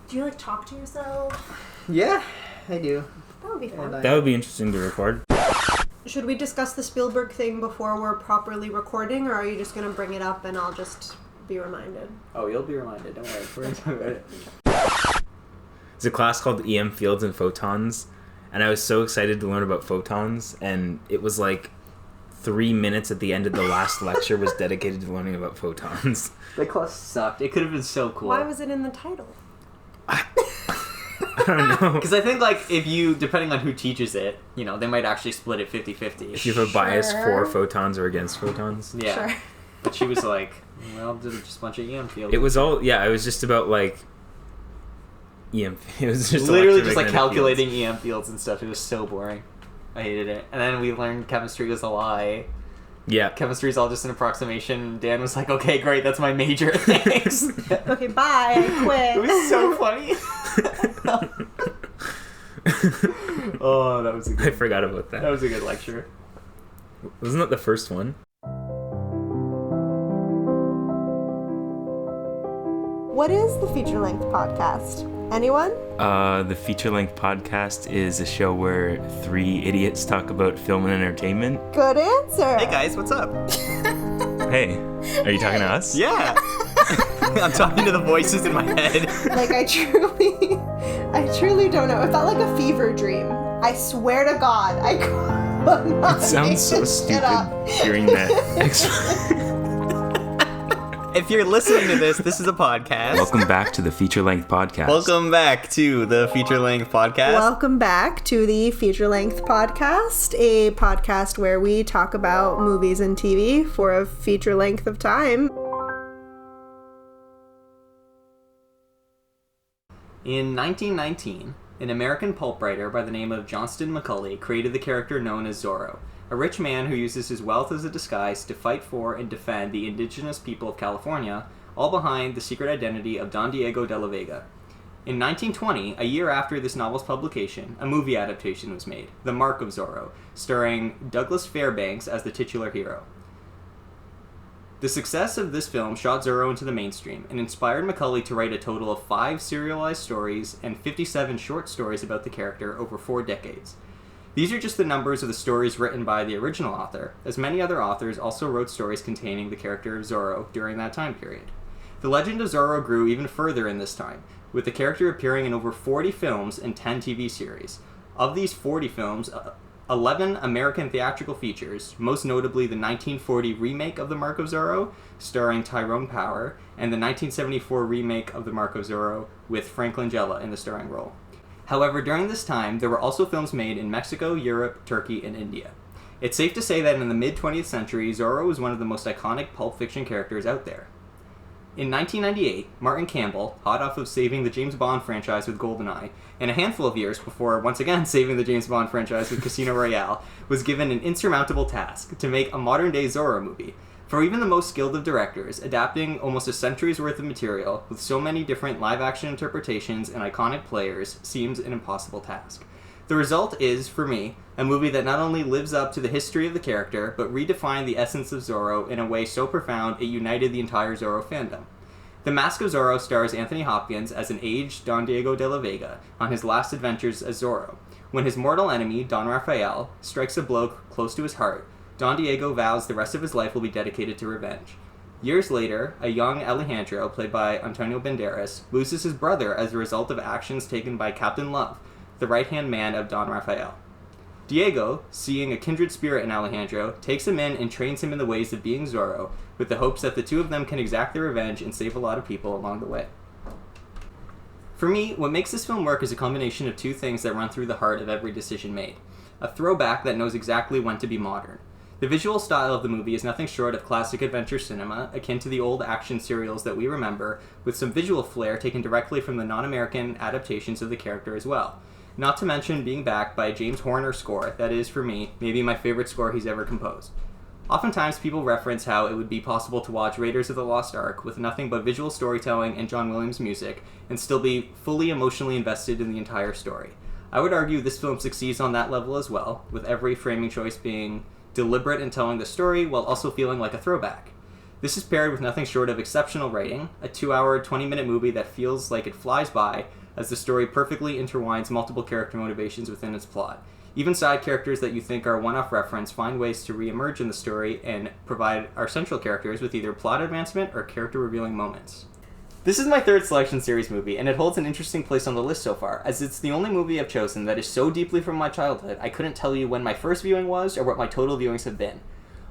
Do you, talk to yourself? Yeah, I do. That would be fun. That would be interesting to record. Should we discuss the Spielberg thing before we're properly recording, or are you just going to bring it up and I'll just be reminded? Oh, you'll be reminded. Don't worry. We're going to talk about it. There's a class called EM Fields and Photons, and I was so excited to learn about photons, and it was 3 minutes at the end of the last lecture was dedicated to learning about photons. That class sucked. It could have been so cool. Why was it in the title? I don't know. Because I think, if you, depending on who teaches it, they might actually split it 50-50. If you have a bias for photons or against photons. Yeah. Sure. But she was like, well, just a bunch of EM fields. It was all, it was just about, EM. It was just literally just, calculating EM fields and stuff. It was so boring. I hated it. And then we learned chemistry was a lie. Yeah. Chemistry is all just an approximation. Dan was like, okay, great, that's my major. Thanks. Okay, bye. I quit. It was so funny. Oh, that was a good... I forgot about that. That was a good lecture. Wasn't that the first one? What is the feature-length podcast? Anyone? The feature-length podcast is a show where 3 idiots talk about film and entertainment. Good answer. Hey guys, what's up? Hey, are you talking to us? Yeah. I'm talking to the voices in my head. I truly don't know. It felt like a fever dream. I swear to God, I could not. It sounds so stupid hearing that. If you're listening to this is a podcast. Welcome back to the feature-length podcast. Welcome back to the feature-length podcast. Welcome back to the feature-length podcast, a podcast where we talk about movies and TV for a feature length of time. In 1919, an American pulp writer by the name of Johnston McCulley created the character known as Zorro, a rich man who uses his wealth as a disguise to fight for and defend the indigenous people of California, all behind the secret identity of Don Diego de la Vega. In 1920, a year after this novel's publication, a movie adaptation was made, The Mark of Zorro, starring Douglas Fairbanks as the titular hero. The success of this film shot Zorro into the mainstream and inspired McCulley to write a total of 5 serialized stories and 57 short stories about the character over 4 decades. These are just the numbers of the stories written by the original author, as many other authors also wrote stories containing the character of Zorro during that time period. The legend of Zorro grew even further in this time, with the character appearing in over 40 films and 10 TV series. Of these 40 films, 11 American theatrical features, most notably the 1940 remake of The Mark of Zorro, starring Tyrone Power, and the 1974 remake of The Mark of Zorro with Frank Langella in the starring role. However, during this time, there were also films made in Mexico, Europe, Turkey, and India. It's safe to say that in the mid-20th century, Zorro was one of the most iconic pulp fiction characters out there. In 1998, Martin Campbell, hot off of saving the James Bond franchise with GoldenEye, and a handful of years before once again saving the James Bond franchise with Casino Royale, was given an insurmountable task to make a modern-day Zorro movie. For even the most skilled of directors, adapting almost a century's worth of material with so many different live-action interpretations and iconic players seems an impossible task. The result is, for me, a movie that not only lives up to the history of the character, but redefined the essence of Zorro in a way so profound it united the entire Zorro fandom. The Mask of Zorro stars Anthony Hopkins as an aged Don Diego de la Vega on his last adventures as Zorro. When his mortal enemy, Don Raphael, strikes a blow close to his heart, Don Diego vows the rest of his life will be dedicated to revenge. Years later, a young Alejandro, played by Antonio Banderas, loses his brother as a result of actions taken by Captain Love, the right-hand man of Don Raphael. Diego, seeing a kindred spirit in Alejandro, takes him in and trains him in the ways of being Zorro, with the hopes that the two of them can exact their revenge and save a lot of people along the way. For me, what makes this film work is a combination of 2 things that run through the heart of every decision made. A throwback that knows exactly when to be modern. The visual style of the movie is nothing short of classic adventure cinema, akin to the old action serials that we remember, with some visual flair taken directly from the non-American adaptations of the character as well. Not to mention being backed by a James Horner score that is, for me, maybe my favorite score he's ever composed. Oftentimes people reference how it would be possible to watch Raiders of the Lost Ark with nothing but visual storytelling and John Williams music and still be fully emotionally invested in the entire story. I would argue this film succeeds on that level as well, with every framing choice being deliberate in telling the story while also feeling like a throwback. This is paired with nothing short of exceptional writing, a 2-hour, 20-minute movie that feels like it flies by as the story perfectly intertwines multiple character motivations within its plot. Even side characters that you think are one-off reference find ways to re-emerge in the story and provide our central characters with either plot advancement or character-revealing moments. This is my third selection series movie, and it holds an interesting place on the list so far, as it's the only movie I've chosen that is so deeply from my childhood I couldn't tell you when my first viewing was or what my total viewings have been.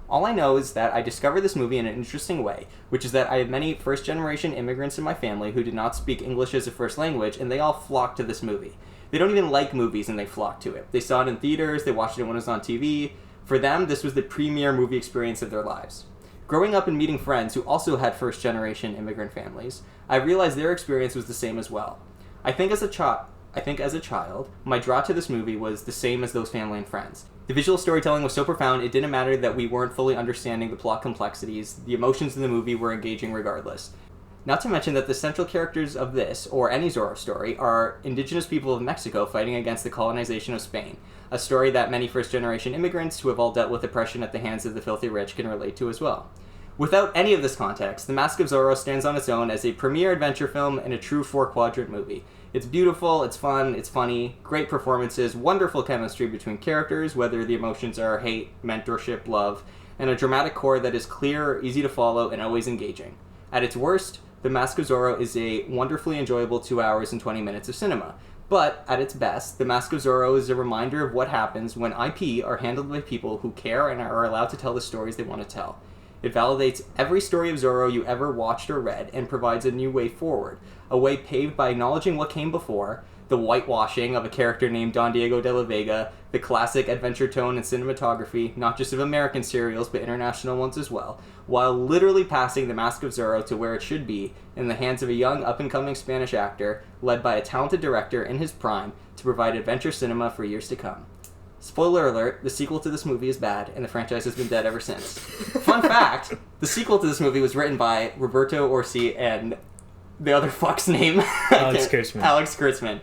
All I know is that I discovered this movie in an interesting way, which is that I have many first-generation immigrants in my family who did not speak English as a first language, and they all flocked to this movie. They don't even like movies, and they flocked to it. They saw it in theaters, they watched it when it was on TV. For them, this was the premier movie experience of their lives. Growing up and meeting friends who also had first-generation immigrant families, I realized their experience was the same as well. I think as a child, my draw to this movie was the same as those family and friends. The visual storytelling was so profound, it didn't matter that we weren't fully understanding the plot complexities. The emotions in the movie were engaging regardless. Not to mention that the central characters of this, or any Zorro story, are indigenous people of Mexico fighting against the colonization of Spain, a story that many first-generation immigrants who have all dealt with oppression at the hands of the filthy rich can relate to as well. Without any of this context, The Mask of Zorro stands on its own as a premier adventure film and a true 4-quadrant movie. It's beautiful, it's fun, it's funny, great performances, wonderful chemistry between characters, whether the emotions are hate, mentorship, love, and a dramatic core that is clear, easy to follow, and always engaging. At its worst, The Mask of Zorro is a wonderfully enjoyable 2 hours and 20 minutes of cinema. But, at its best, The Mask of Zorro is a reminder of what happens when IP are handled by people who care and are allowed to tell the stories they want to tell. It validates every story of Zorro you ever watched or read and provides a new way forward, a way paved by acknowledging what came before, the whitewashing of a character named Don Diego de la Vega, the classic adventure tone and cinematography, not just of American serials but international ones as well, while literally passing The Mask of Zorro to where it should be, in the hands of a young up-and-coming Spanish actor, led by a talented director in his prime, to provide adventure cinema for years to come. Spoiler alert, the sequel to this movie is bad, and the franchise has been dead ever since. Fun fact, the sequel to this movie was written by Roberto Orci and the other fuck's name? Alex Kurtzman.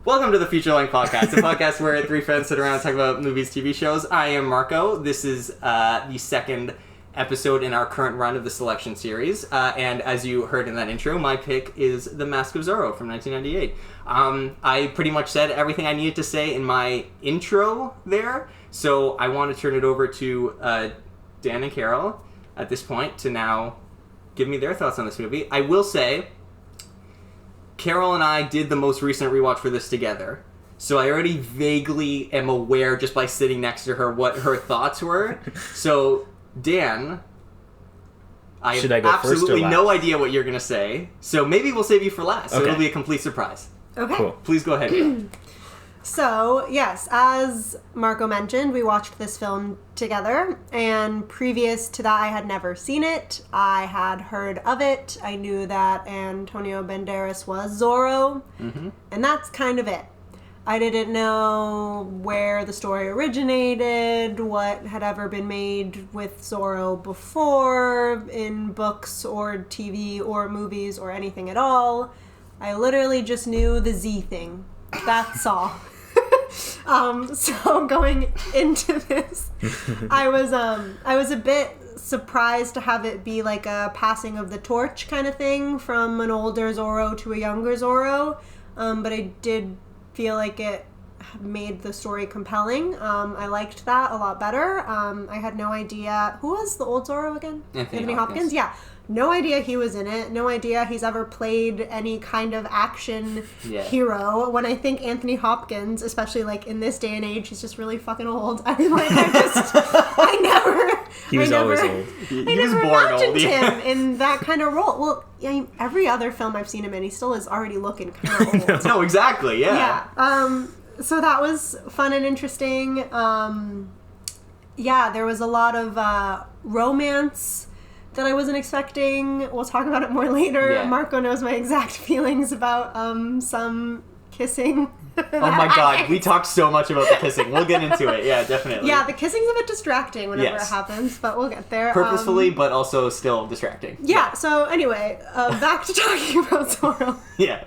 Welcome to the Feature Length Podcast, a podcast where three friends sit around and talk about movies, TV shows. I am Marco. This is the second episode in our current run of the selection series, and as you heard in that intro, my pick is The Mask of Zorro from 1998. I pretty much said everything I needed to say in my intro there, so I want to turn it over to Dan and Carol at this point to now give me their thoughts on this movie. I will say, Carol and I did the most recent rewatch for this together, so I already vaguely am aware just by sitting next to her what her thoughts were. So Dan, I have absolutely no idea what you're going to say, so maybe we'll save you for last, so it'll be a complete surprise. Okay. Cool. Please go ahead. So, yes, as Marco mentioned, we watched this film together, and previous to that I had never seen it. I had heard of it. I knew that Antonio Banderas was Zorro, and that's kind of it. I didn't know where the story originated, what had ever been made with Zorro before in books or TV or movies or anything at all. I literally just knew the Z thing. That's all. So going into this, I was a bit surprised to have it be like a passing of the torch kind of thing from an older Zorro to a younger Zorro, but I did feel like it made the story compelling. I liked that a lot better. I had no idea. Who was the old Zorro again? Anthony Hopkins? Yeah. No idea he was in it. No idea he's ever played any kind of action hero. When I think Anthony Hopkins, especially like in this day and age, he's just really fucking old. I mean, like, I never imagined him in that kind of role. Well, I mean, every other film I've seen him in, he still is already looking kind of old. No, exactly, yeah. Yeah. So that was fun and interesting. Yeah, there was a lot of romance that I wasn't expecting. We'll talk about it more later. Yeah. Marco knows my exact feelings about some kissing. Oh my god, we talked so much about the kissing. We'll get into it. Yeah, definitely. Yeah, the kissing's a bit distracting whenever it happens, but we'll get there. Purposefully, but also still distracting. Yeah, so anyway, back to talking about Zorro. Yeah.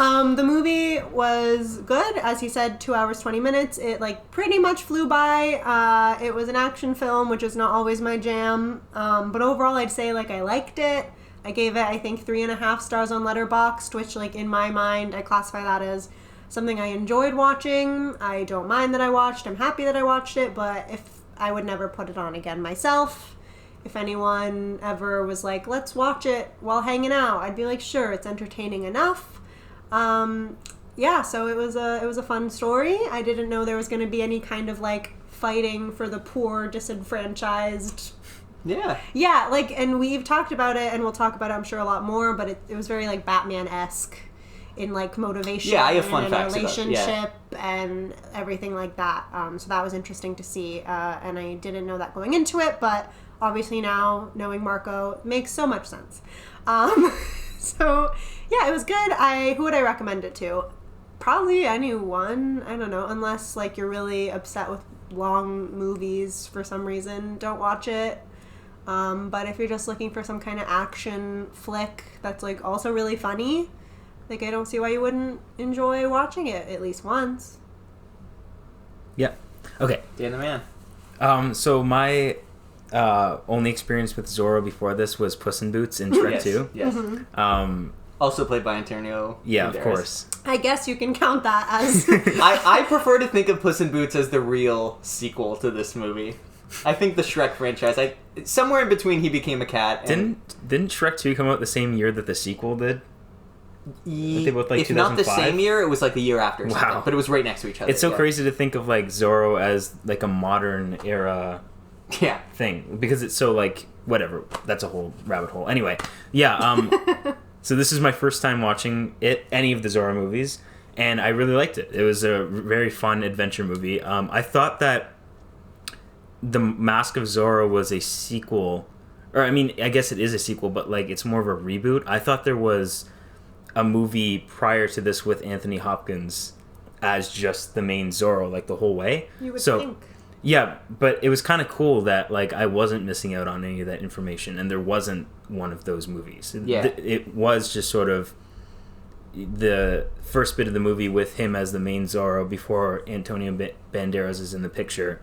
The movie was good. As he said, 2 hours, 20 minutes. It, like, pretty much flew by. It was an action film, which is not always my jam. But overall, I'd say, like, I liked it. I gave it, I think, 3.5 stars on Letterboxd, which, like, in my mind, I classify that as something I enjoyed watching. I don't mind that I watched. I'm happy that I watched it, but I would never put it on again myself. If anyone ever was like, let's watch it while hanging out, I'd be like, sure, it's entertaining enough. Yeah, so it was a fun story. I didn't know there was going to be any kind of, like, fighting for the poor, disenfranchised. Yeah. Yeah, like, and we've talked about it, and we'll talk about it, I'm sure, a lot more, but it was very, like, Batman-esque in, like, motivation I have fun and facts relationship and everything like that. So that was interesting to see, and I didn't know that going into it, but obviously now, knowing Marco, makes so much sense. So, yeah, it was good. Who would I recommend it to? Probably anyone. I don't know, unless, like, you're really upset with long movies for some reason, don't watch it. But if you're just looking for some kind of action flick that's, like, also really funny, like, I don't see why you wouldn't enjoy watching it at least once. Yeah. Okay. Dan the man. So my only experience with Zorro before this was Puss and Boots in Shrek 2. Yes. Mm-hmm. Also played by Antonio Yeah, Banderas. of course. I guess you can count that as... I prefer to think of Puss in Boots as the real sequel to this movie. I think the Shrek franchise, somewhere in between he became a cat. And Didn't Shrek 2 come out the same year that the sequel did? They both, like, if not the 2005? same year, it was like the year after or something. Wow. But it was right next to each other. It's so crazy to think of, like, Zorro as, like, a modern era thing. Because it's so, like, whatever. That's a whole rabbit hole. Anyway, yeah, so this is my first time watching any of the Zorro movies, and I really liked it. It was a very fun adventure movie. I thought that The Mask of Zorro was a sequel, or I mean, I guess it is a sequel, but, like, it's more of a reboot. I thought there was a movie prior to this with Anthony Hopkins as just the main Zorro, like, the whole way. You would think. Yeah, but it was kind of cool that, like, I wasn't missing out on any of that information, and there wasn't one of those movies. Yeah. It was just sort of the first bit of the movie with him as the main Zorro before Antonio Banderas is in the picture.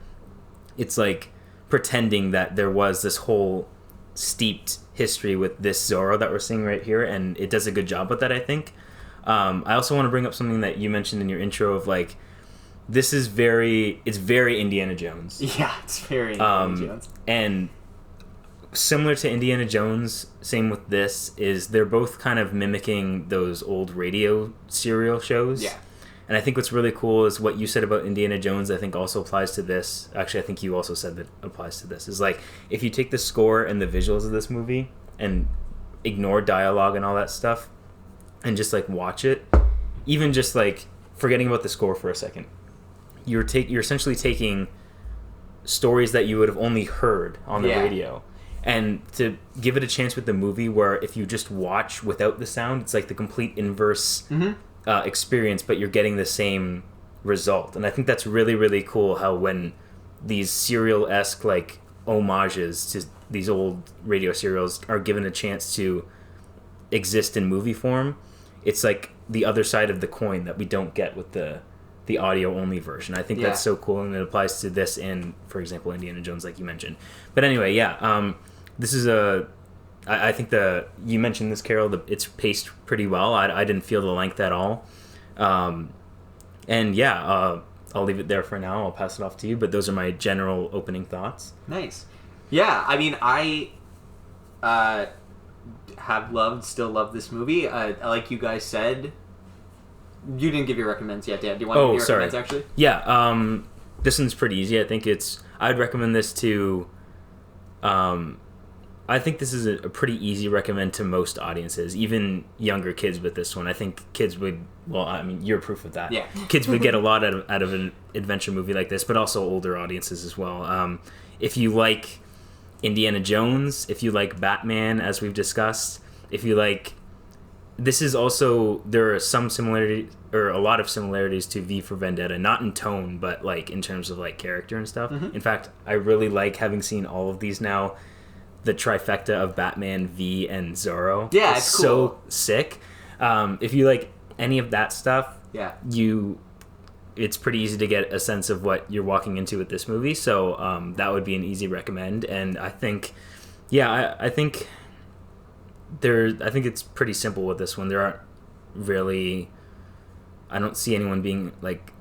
It's like pretending that there was this whole steeped history with this Zorro that we're seeing right here, and it does a good job with that, I think. I also want to bring up something that you mentioned in your intro of, like, it's very Indiana Jones. Yeah, it's very Indiana Jones. And similar to Indiana Jones, same with this, is they're both kind of mimicking those old radio serial shows. Yeah. And I think what's really cool is what you said about Indiana Jones, I think also applies to this. Actually, I think you also said that applies to this. Is like, if you take the score and the visuals of this movie and ignore dialogue and all that stuff and just, like, watch it, even just, like, forgetting about the score for a second, you're essentially taking stories that you would have only heard on the radio, and to give it a chance with the movie where if you just watch without the sound, it's like the complete inverse experience, but you're getting the same result. And I think that's really, really cool how when these serial-esque, like, homages to these old radio serials are given a chance to exist in movie form, it's like the other side of the coin that we don't get with the audio-only version. I think that's so cool, and it applies to this and, for example, Indiana Jones, like you mentioned. But anyway, this is I think you mentioned this, Carol, it's paced pretty well. I didn't feel the length at all. I'll leave it there for now. I'll pass it off to you, but those are my general opening thoughts. Nice. Yeah, I mean, I still love this movie. Like you guys said, you didn't give your recommends yet, Dan. Do you want to give your recommends, actually? Yeah, this one's pretty easy. I think I'd recommend this to... I think this is a pretty easy recommend to most audiences, even younger kids with this one. I think kids would... Well, I mean, you're proof of that. Yeah. Kids would get a lot out of an adventure movie like this, but also older audiences as well. If you like Indiana Jones, if you like Batman, as we've discussed, if you like... This is also... There are some similarity, or a lot of similarities to V for Vendetta, not in tone, but, like, in terms of, like, character and stuff. Mm-hmm. In fact, I really like, having seen all of these now, the trifecta of Batman, V, and Zorro. Yeah, it's cool. So sick. If you like any of that stuff, Yeah. It's pretty easy to get a sense of what you're walking into with this movie. So that would be an easy recommend. And I think, I think it's pretty simple with this one. There aren't really, I don't see anyone being like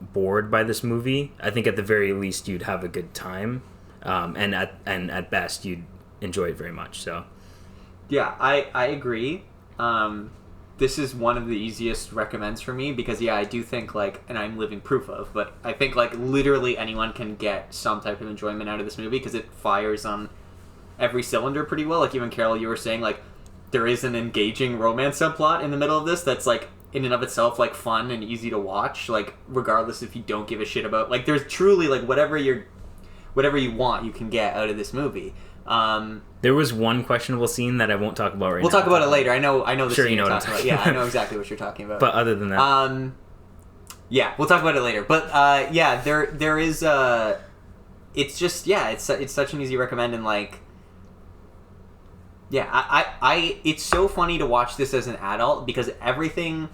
bored by this movie. I think at the very least you'd have a good time, and at best you'd enjoy it very much. So yeah, I agree. This is one of the easiest recommends for me because I do think like, and I'm living proof of, but I think like literally anyone can get some type of enjoyment out of this movie because it fires on every cylinder pretty well. Like even Carol, you were saying like there is an engaging romance subplot in the middle of this that's like in and of itself like fun and easy to watch, like regardless if you don't give a shit about, like there's truly like whatever you want you can get out of this movie. There was one questionable scene that I won't talk about right now. We'll talk about it later. I know the sure, scene you know you're what talking I'm about. Yeah, I know exactly what you're talking about. But other than that, yeah, we'll talk about it later. But there is it's just it's such an easy recommend, and like I it's so funny to watch this as an adult because everything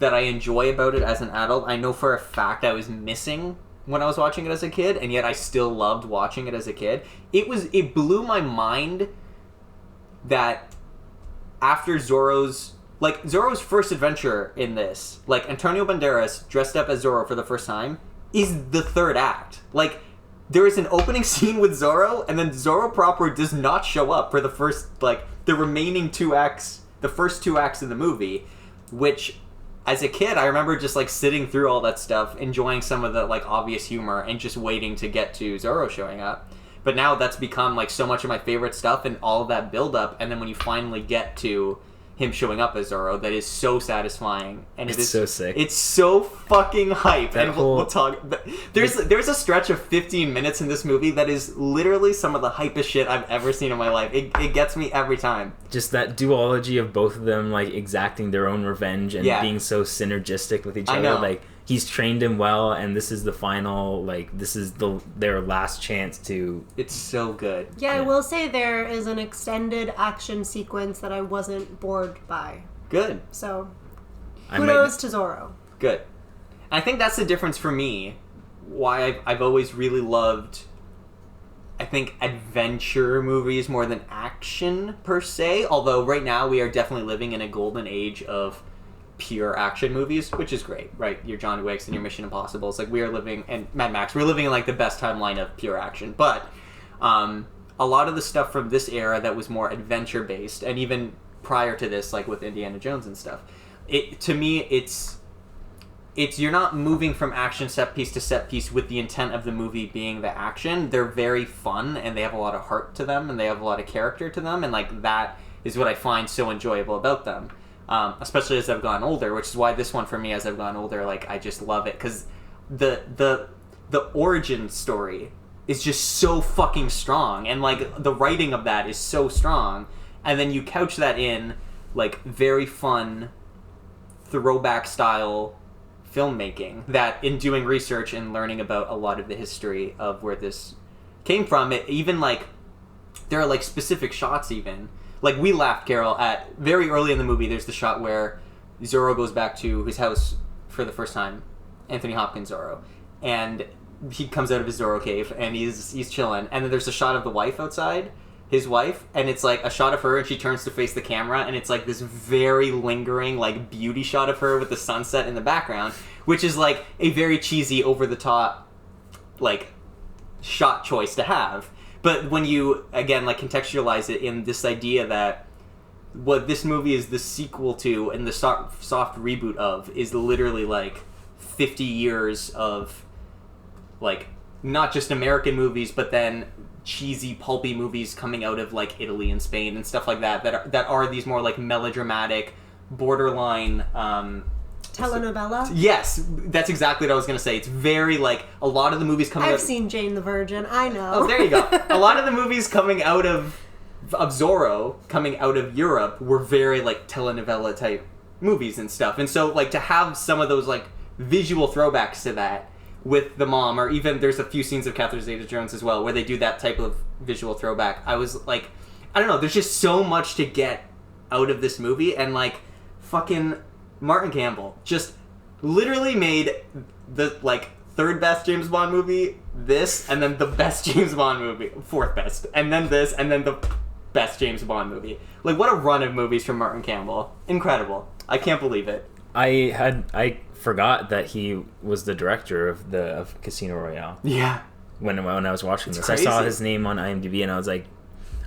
that I enjoy about it as an adult, I know for a fact I was missing when I was watching it as a kid, and yet I still loved watching it as a kid. It blew my mind that after Zorro's first adventure in this, like Antonio Banderas dressed up as Zorro for the first time, is the third act. Like there is an opening scene with Zorro, and then Zorro proper does not show up for the first, like the remaining the first two acts of the movie, which as a kid, I remember just like sitting through all that stuff, enjoying some of the like obvious humor, and just waiting to get to Zorro showing up. But now that's become like so much of my favorite stuff, and all of that build up, and then when you finally get to him showing up as Zorro, that is so satisfying, and it's so sick. It's so fucking hype, that and whole... we'll talk. There's a stretch of 15 minutes in this movie that is literally some of the hypest shit I've ever seen in my life. It gets me every time. Just that duology of both of them, like exacting their own revenge and being so synergistic with each other. I know. Like he's trained him well, and this is the final. Like this is their last chance to. It's so good. Yeah, I will say there is an extended action sequence that I wasn't bored by. Good. So, kudos to Zorro. Good. I think that's the difference for me. Why I've always really loved, I think, adventure movies more than action per se. Although right now we are definitely living in a golden age of pure action movies, which is great, right? Your John Wicks and your Mission Impossibles. Like we are living, and Mad Max, we're living in like the best timeline of pure action. But a lot of the stuff from this era that was more adventure based, and even prior to this, like with Indiana Jones and stuff, to me it's you're not moving from action set piece to set piece with the intent of the movie being the action. They're very fun, and they have a lot of heart to them, and they have a lot of character to them, and like that is what I find so enjoyable about them. Especially as I've gotten older, which is why this one for me, as I've gotten older, like I just love it because the origin story is just so fucking strong, and like the writing of that is so strong, and then you couch that in like very fun throwback style filmmaking that in doing research and learning about a lot of the history of where this came from, it even like there are like specific shots even. Like, we laughed, Carol, at very early in the movie, there's the shot where Zorro goes back to his house for the first time, Anthony Hopkins Zorro, and he comes out of his Zorro cave, and he's chilling, and then there's a shot of the wife outside, his wife, and it's like a shot of her, and she turns to face the camera, and it's like this very lingering, like, beauty shot of her with the sunset in the background, which is like a very cheesy, over-the-top, like, shot choice to have. But when you, again, like, contextualize it in this idea that what this movie is the sequel to and the soft reboot of is literally, like, 50 years of, like, not just American movies, but then cheesy, pulpy movies coming out of, like, Italy and Spain and stuff like that that are these more, like, melodramatic, borderline... telenovela? Yes, that's exactly what I was going to say. It's very, like, a lot of the movies coming out... I've seen Jane the Virgin, I know. Oh, there you go. A lot of the movies coming out of Zorro, coming out of Europe, were very, like, telenovela-type movies and stuff. And so, like, to have some of those, like, visual throwbacks to that with the mom, or even there's a few scenes of Catherine Zeta-Jones as well, where they do that type of visual throwback. I was, like... I don't know, there's just so much to get out of this movie, and, like... fucking Martin Campbell just literally made the, like, third best James Bond movie, this, and then the best James Bond movie, fourth best, and then this, and then the best James Bond movie. Like, what a run of movies from Martin Campbell. Incredible. I can't believe it. I forgot that he was the director of Casino Royale. Yeah. When I was watching this, crazy. I saw his name on IMDb and I was like,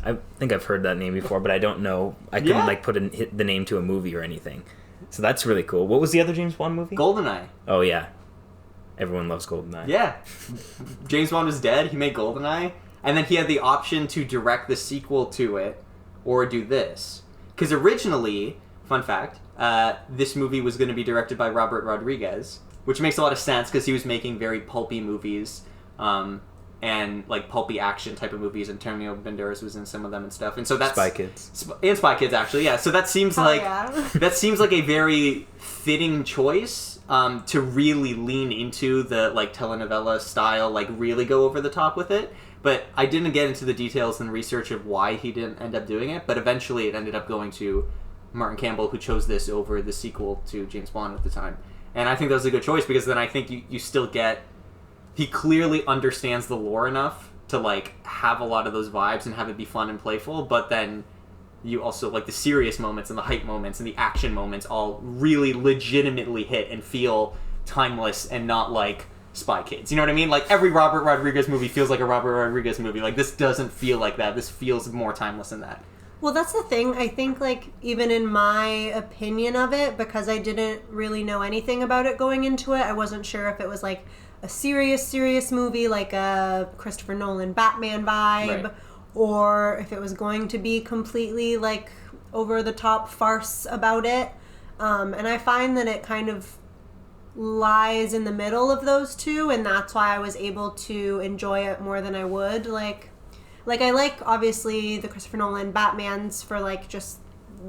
I think I've heard that name before, but I don't know. I couldn't like hit the name to a movie or anything. So that's really cool. What was the other James Bond movie? GoldenEye. Oh yeah, everyone loves GoldenEye. Yeah. James Bond was dead. He made GoldenEye, and then he had the option to direct the sequel to it or do this. Because originally, fun fact, this movie was going to be directed by Robert Rodriguez, which makes a lot of sense because he was making very pulpy movies. And like pulpy action type of movies, and Antonio Banderas was in some of them and stuff. And so that's Spy Kids. And Spy Kids, actually, yeah. So that seems like that seems like a very fitting choice to really lean into the like telenovela style, like really go over the top with it. But I didn't get into the details and research of why he didn't end up doing it. But eventually, it ended up going to Martin Campbell, who chose this over the sequel to James Bond at the time. And I think that was a good choice because then I think you still get. He clearly understands the lore enough to, like, have a lot of those vibes and have it be fun and playful, but then you also, like, the serious moments and the hype moments and the action moments all really legitimately hit and feel timeless and not like Spy Kids. You know what I mean? Like, every Robert Rodriguez movie feels like a Robert Rodriguez movie. Like, this doesn't feel like that. This feels more timeless than that. Well, that's the thing. I think, like, even in my opinion of it, because I didn't really know anything about it going into it, I wasn't sure if it was, like, a serious movie like a Christopher Nolan Batman vibe, Right. or if it was going to be completely like over the top farce about it. And I find that it kind of lies in the middle of those two, and that's why I was able to enjoy it more than I would. Like I like obviously the Christopher Nolan Batmans for like just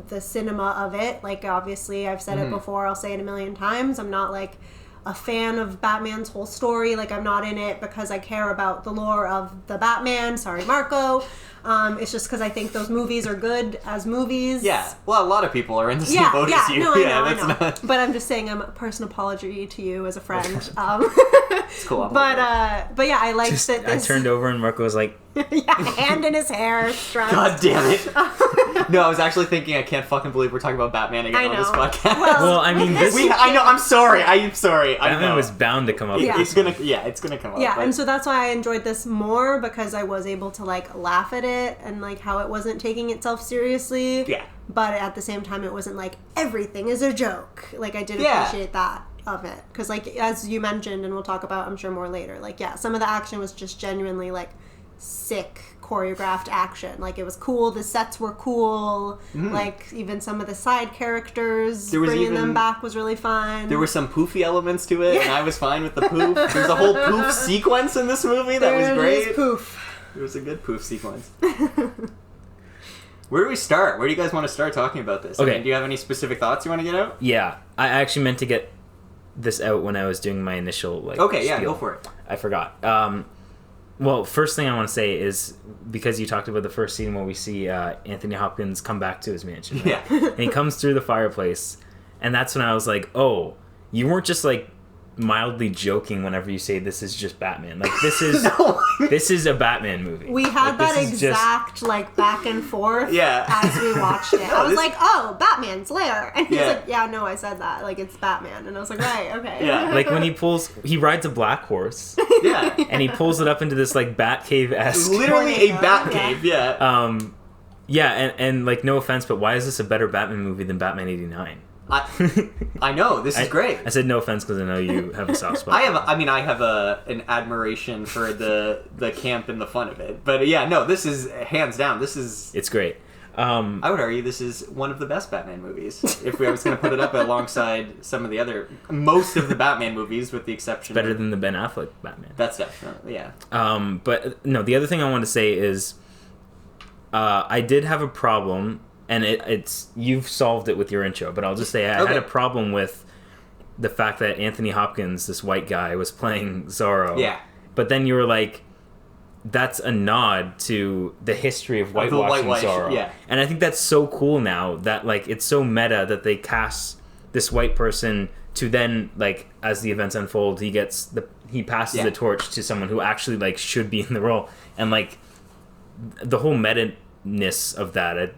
the cinema of it. Like obviously I've said it before, I'll say it a million times. I'm not like a fan of Batman's whole story. Like, I'm not in it because I care about the lore of the Batman. Sorry, Marco. It's just because I think those movies are good as movies. Yeah. Well, a lot of people are in the same boat as you. No, I know. Not... But I'm just saying, I'm a personal apology to you as a friend. It's cool. But yeah, I liked that this... I turned over and Marco was like... hand in his hair. Stressed. God damn it. No, I was actually thinking, I can't fucking believe we're talking about Batman again on this podcast. Well, I mean, this... I know, I'm sorry. Batman was bound to come up. It's gonna come up. Yeah, but... and so that's why I enjoyed this more, because I was able to like laugh at it and like how it wasn't taking itself seriously. Yeah. But at the same time, it wasn't like everything is a joke. Like I did appreciate that of it, because like as you mentioned, and we'll talk about I'm sure more later. Like some of the action was just genuinely like sick choreographed action. Like it was cool, the sets were cool, like even some of the side characters bringing them back was really fun. There were some poofy elements to it, and I was fine with the poof. There's a whole poof sequence in this movie that was great. Poof. It was a good poof sequence. Where do we start? Where do you guys want to start talking about this? Okay. I mean, do you have any specific thoughts you want to get out? Yeah, I actually meant to get this out when I was doing my initial like yeah, spiel. go for it. I forgot. Well, first thing I want to say is, because you talked about the first scene where we see Anthony Hopkins come back to his mansion. Right? Yeah. And he comes through the fireplace, and that's when I was like, oh, you weren't just like mildly joking whenever you say this is just Batman. Like this is this is a Batman movie. We had like, that exact like back and forth as we watched it. I was like, oh, Batman's lair. And he's like, yeah, no, I said that. Like it's Batman. And I was like, right, okay. Yeah. Like when he rides a black horse. Yeah. And he pulls it up into this like Batcave-esque. Literally a Batcave, yeah. Yeah, and like no offense, but why is this a better Batman movie than Batman 89? I know, this is great. I said no offense because I know you have a soft spot. I have an admiration for the camp and the fun of it. But yeah, no, this is hands down. It's great. I would argue this is one of the best Batman movies. If I was going to put it up alongside some of the other, most of the Batman movies, with the exception better than the Ben Affleck Batman. That's definitely, yeah. But no, the other thing I want to say is, I did have a problem. And it's you've solved it with your intro, but I'll just say I had a problem with the fact that Anthony Hopkins, this white guy, was playing Zorro. Yeah. But then you were like, that's a nod to the history of whitewashing Zorro. Yeah. And I think that's so cool now that, like, it's so meta that they cast this white person to then, like, as the events unfold, he passes the torch to someone who actually, like, should be in the role. And, like, the whole meta-ness of that,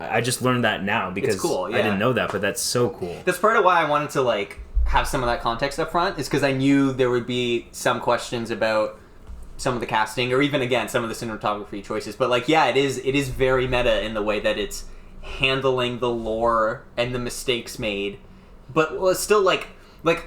I just learned that now because it's cool, yeah. I didn't know that, but that's so cool. That's part of why I wanted to, like, have some of that context up front, is because I knew there would be some questions about some of the casting, or even, again, some of the cinematography choices. But, like, yeah, it is very meta in the way that it's handling the lore and the mistakes made. But well, it's still, like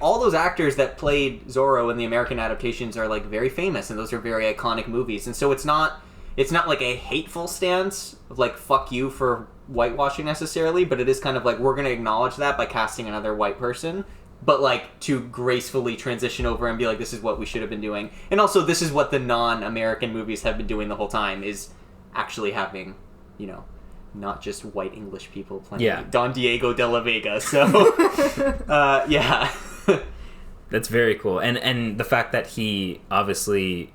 all those actors that played Zorro in the American adaptations are, like, very famous, and those are very iconic movies. And so it's not like a hateful stance of, like, fuck you for whitewashing necessarily, but it is kind of like, we're going to acknowledge that by casting another white person, but, like, to gracefully transition over and be like, this is what we should have been doing. And also, this is what the non-American movies have been doing the whole time, is actually having, you know, not just white English people playing Don Diego de la Vega. So, yeah. That's very cool. And the fact that he obviously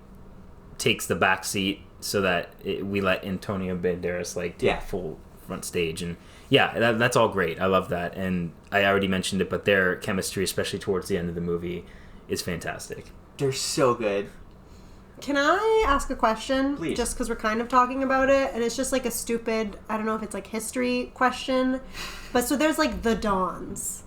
takes the back seat so that we let Antonio Banderas, like, take full front stage. And yeah, that's all great. I love that. And I already mentioned it, but their chemistry, especially towards the end of the movie, is fantastic. They're so good. Can I ask a question? Please. Just because we're kind of talking about it, and it's just like a stupid, I don't know if it's like history question, but so there's like the Dons.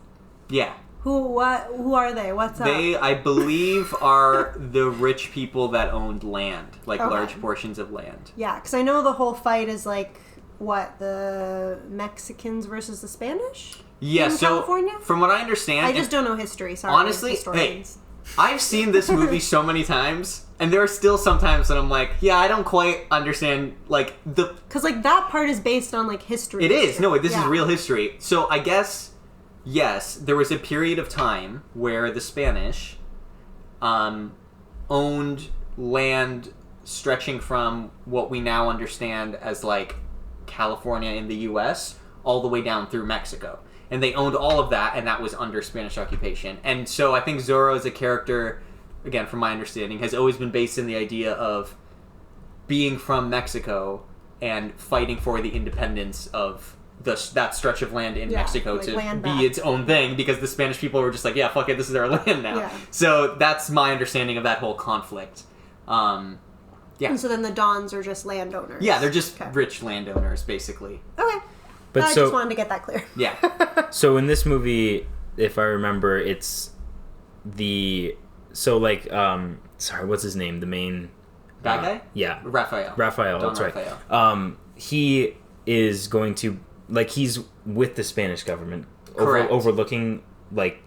Yeah. Who are they? What's up? They, I believe, are the rich people that owned land, like large portions of land. Yeah, because I know the whole fight is like, what, the Mexicans versus the Spanish? Yeah, in so California? From what I understand, I just don't know history. Sorry, honestly, hey, I've seen this movie so many times, and there are still some times that I'm like, yeah, I don't quite understand, like, because, like, that part is based on, like, history. It is. No, this is real history. So I guess, yes, there was a period of time where the Spanish owned land stretching from what we now understand as, like, California in the U.S. all the way down through Mexico. And they owned all of that, and that was under Spanish occupation. And so I think Zorro as a character, again, from my understanding, has always been based in the idea of being from Mexico and fighting for the independence of that stretch of land in Mexico, like, to be its own thing, because the Spanish people were just like, yeah, fuck it, this is our land now. Yeah. So that's my understanding of that whole conflict. Yeah. And so then the Dons are just landowners. Yeah, they're just rich landowners, basically. Okay. But I just wanted to get that clear. Yeah. So in this movie, if I remember, it's sorry, what's his name? The main bad guy? Yeah. Raphael. That's Raphael. Right. He is going to, like, he's with the Spanish government, overlooking, like,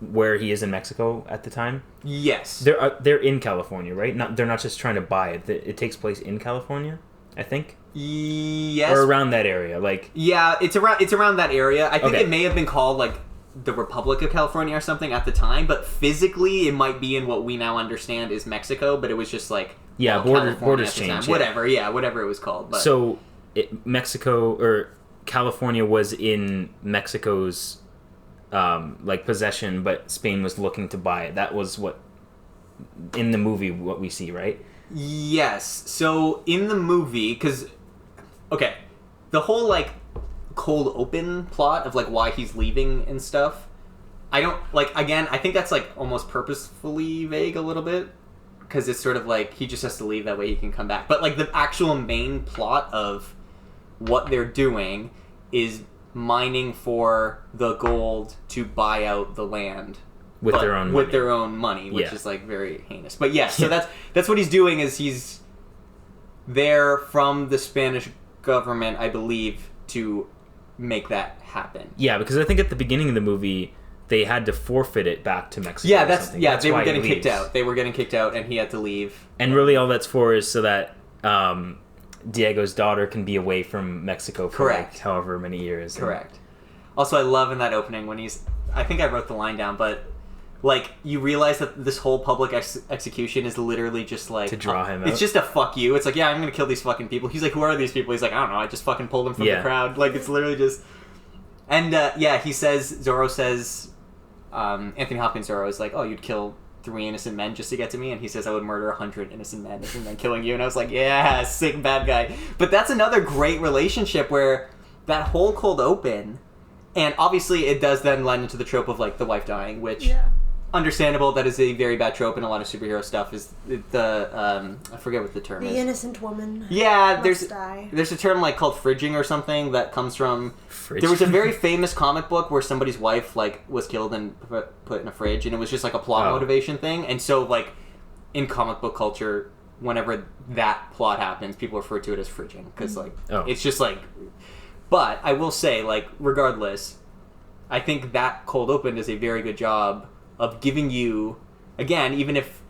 where he is in Mexico at the time. Yes. They're in California, right? They're not just trying to buy it. It takes place in California, I think. Yes. Or around that area, like. Yeah, it's around that area. I think it may have been called, like, the Republic of California or something at the time, but physically it might be in what we now understand is Mexico, but it was just like borders changed. Whatever it was called. But. So Mexico or California was in Mexico's like possession, but Spain was looking to buy it. That was what in the movie what we see, right? Yes. So in the movie, because the whole like cold open plot of like why he's leaving and stuff, I don't like. Again, I think that's like almost purposefully vague a little bit, because it's sort of like he just has to leave, that way he can come back. But like the actual main plot of what they're doing is mining for the gold to buy out the land with their own money, which is like very heinous. But yeah, so that's what he's doing, is he's there from the Spanish government, I believe, to make that happen. Yeah, because I think at the beginning of the movie they had to forfeit it back to Mexico. Yeah, they were getting kicked out. They were getting kicked out, and he had to leave. And really, all that's for is so that Diego's daughter can be away from Mexico for like however many years. Correct. Also, I love in that opening when I think I wrote the line down, but like you realize that this whole public execution is literally just like to draw him out. It's just a fuck you. It's like, yeah, I'm gonna kill these fucking people. He's like, who are these people? He's like, I don't know. I just fucking pulled them from the crowd. Like, it's literally just. And he says, Zorro says, Anthony Hopkins Zorro is like, oh, you'd kill 3 innocent men just to get to me, and he says I would murder 100 innocent men and then killing you, and I was like, yeah, sick bad guy. But that's another great relationship where that whole cold open, and obviously it does then lend into the trope of like the wife dying, which understandable. That is a very bad trope in a lot of superhero stuff. Is the I forget what the term is. The innocent woman. Yeah, must die. There's a term like called fridging or something that comes from. There was a very famous comic book where somebody's wife like was killed and put in a fridge, and it was just like a plot motivation thing. And so like in comic book culture, whenever that plot happens, people refer to it as fridging because like it's just like. But I will say, like, regardless, I think that cold open does a very good job of giving you, again, even if,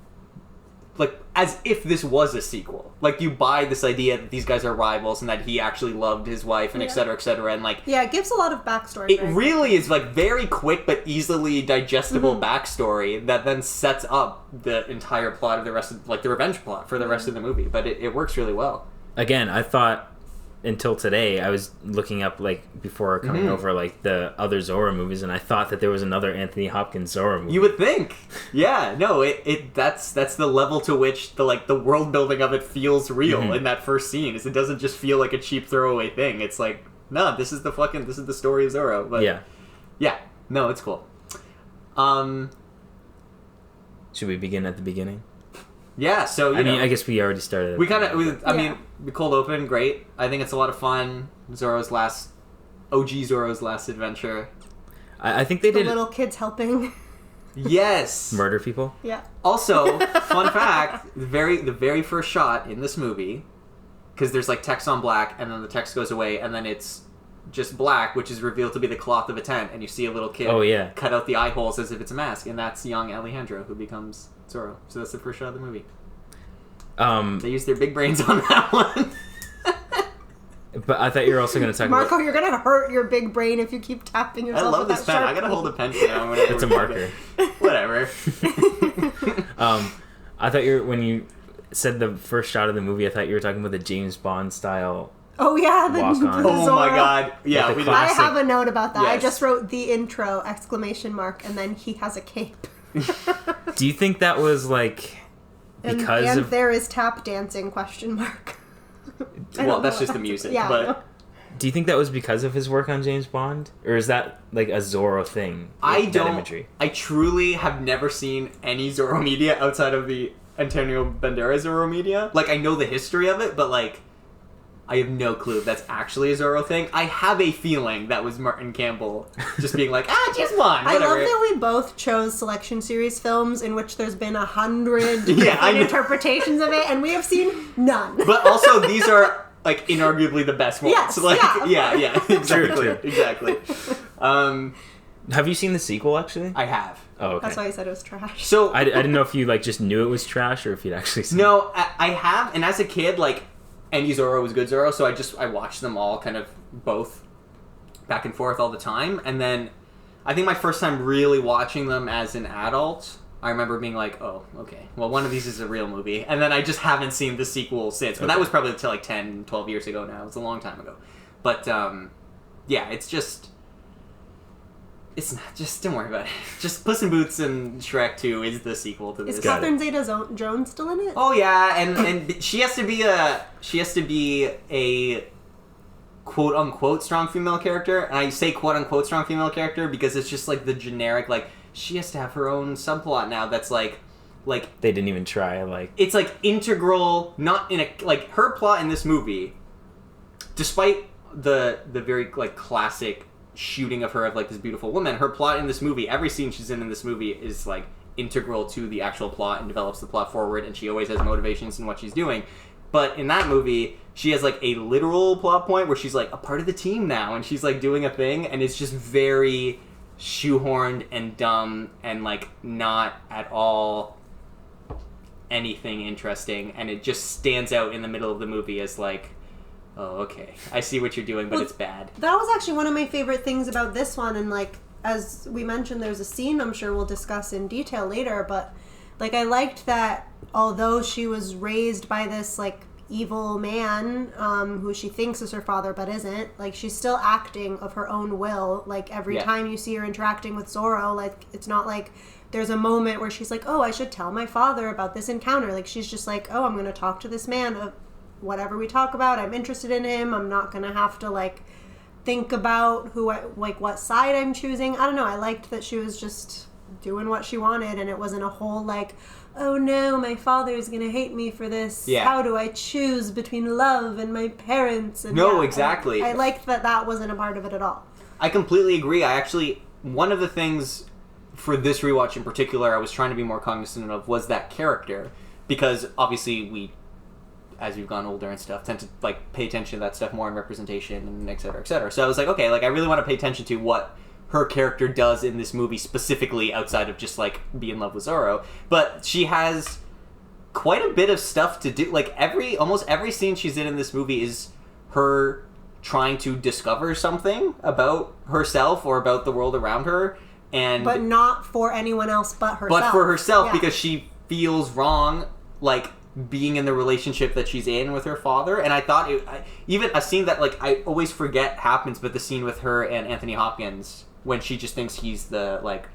like, as if this was a sequel. Like, you buy this idea that these guys are rivals and that he actually loved his wife and et cetera, and, like... Yeah, it gives a lot of backstory. It really is, like, very quick but easily digestible backstory that then sets up the entire plot of the rest of, like, the revenge plot for the rest of the movie. But it works really well. Again, I thought... Until today, I was looking up, like, before coming over, like, the other Zorro movies, and I thought that there was another Anthony Hopkins Zorro movie. You would think. Yeah, no, that's the level to which the world building of it feels real in that first scene. Is it doesn't just feel like a cheap throwaway thing. It's like, no, this is the story of Zorro. But yeah, no, it's cool. Should we begin at the beginning? Yeah, so I mean, I guess we already started. I mean, the cold open, great. I think it's a lot of fun. OG Zorro's last adventure. I think they did little kids helping. Yes. Murder people. Yeah. Also, fun fact: the very first shot in this movie, because there's like text on black, and then the text goes away, and then it's just black, which is revealed to be the cloth of a tent, and you see a little kid cut out the eye holes as if it's a mask, and that's young Alejandro who becomes Zorro. So that's the first shot of the movie. They used their big brains on that one. But I thought you were also going to talk Marco, about... you're going to hurt your big brain if you keep tapping yourself. I love with this that pen. Sharpie. I gotta hold a pen now. It's a marker. Whatever. I thought when you said the first shot of the movie, I thought you were talking about the James Bond style. Oh yeah, the walk-on. Oh my god. Yeah, we did. I have a note about that. Yes. I just wrote the intro ! And then he has a cape. Do you think that was like because and of... there is tap dancing ? Well, that's just the music. Yeah. But do you think that was because of his work on James Bond, or is that like a Zorro thing? I that don't. Imagery? I truly have never seen any Zorro media outside of the Antonio Banderas Zorro media. Like, I know the history of it, but like, I have no clue if that's actually a Zorro thing. I have a feeling that was Martin Campbell just being like, just one. Whatever. I love that we both chose selection series films in which there's been 100 interpretations of it, and we have seen none. But also, these are like inarguably the best ones. Yes, like, yeah, exactly, True. exactly. Have you seen the sequel actually? I have. Oh, okay. That's why I said it was trash. So I didn't know if you like just knew it was trash or if you'd actually seen No, I have, and as a kid, like, any Zorro was good Zorro, so I watched them all kind of both back and forth all the time, and then I think my first time really watching them as an adult, I remember being like, oh, okay, well, one of these is a real movie, and then I just haven't seen the sequel since, but that was probably until like 10, 12 years ago now. It's a long time ago. But, yeah, it's not, just don't worry about it. Just Puss and Boots and Shrek 2 is the sequel to this. Is Catherine Zeta-Jones still in it? Oh yeah, and she has to be a quote unquote strong female character, and I say quote unquote strong female character because it's just like the generic, like, she has to have her own subplot now that's like they didn't even try, like, it's like integral, not in a, like, her plot in this movie, despite the very like classic shooting of her of like this beautiful woman, her plot in this movie, every scene she's in this movie is like integral to the actual plot and develops the plot forward, and she always has motivations in what she's doing. But in that movie, she has like a literal plot point where she's like a part of the team now, and she's like doing a thing, and it's just very shoehorned and dumb and like not at all anything interesting, and it just stands out in the middle of the movie as like, oh, okay, I see what you're doing, but it's bad. That was actually one of my favorite things about this one, and like, as we mentioned, there's a scene I'm sure we'll discuss in detail later, but like, I liked that although she was raised by this like evil man who she thinks is her father but isn't. Like, she's still acting of her own will. Like, every time you see her interacting with Zorro, like, it's not like there's a moment where she's like, oh, I should tell my father about this encounter. Like, she's just like, oh, I'm going to talk to this man. Whatever we talk about, I'm interested in him. I'm not going to have to, like, think about what side I'm choosing. I don't know. I liked that she was just doing what she wanted, and it wasn't a whole, like, oh no, my father's gonna hate me for this. Yeah. How do I choose between love and my parents? And exactly. I liked that wasn't a part of it at all. I completely agree. One of the things for this rewatch in particular I was trying to be more cognizant of was that character, because obviously we, as we've gone older and stuff, tend to, like, pay attention to that stuff more in representation and et cetera, et cetera. So I was like, okay, like, I really want to pay attention to what her character does in this movie specifically, outside of just, like, be in love with Zorro. But she has quite a bit of stuff to do. Like, almost every scene she's in this movie is her trying to discover something about herself or about the world around her. But not for anyone else but herself. But for herself, because she feels wrong, like, being in the relationship that she's in with her father. And I thought even a scene that, like, I always forget happens, but the scene with her and Anthony Hopkins, when she just thinks he's the, like,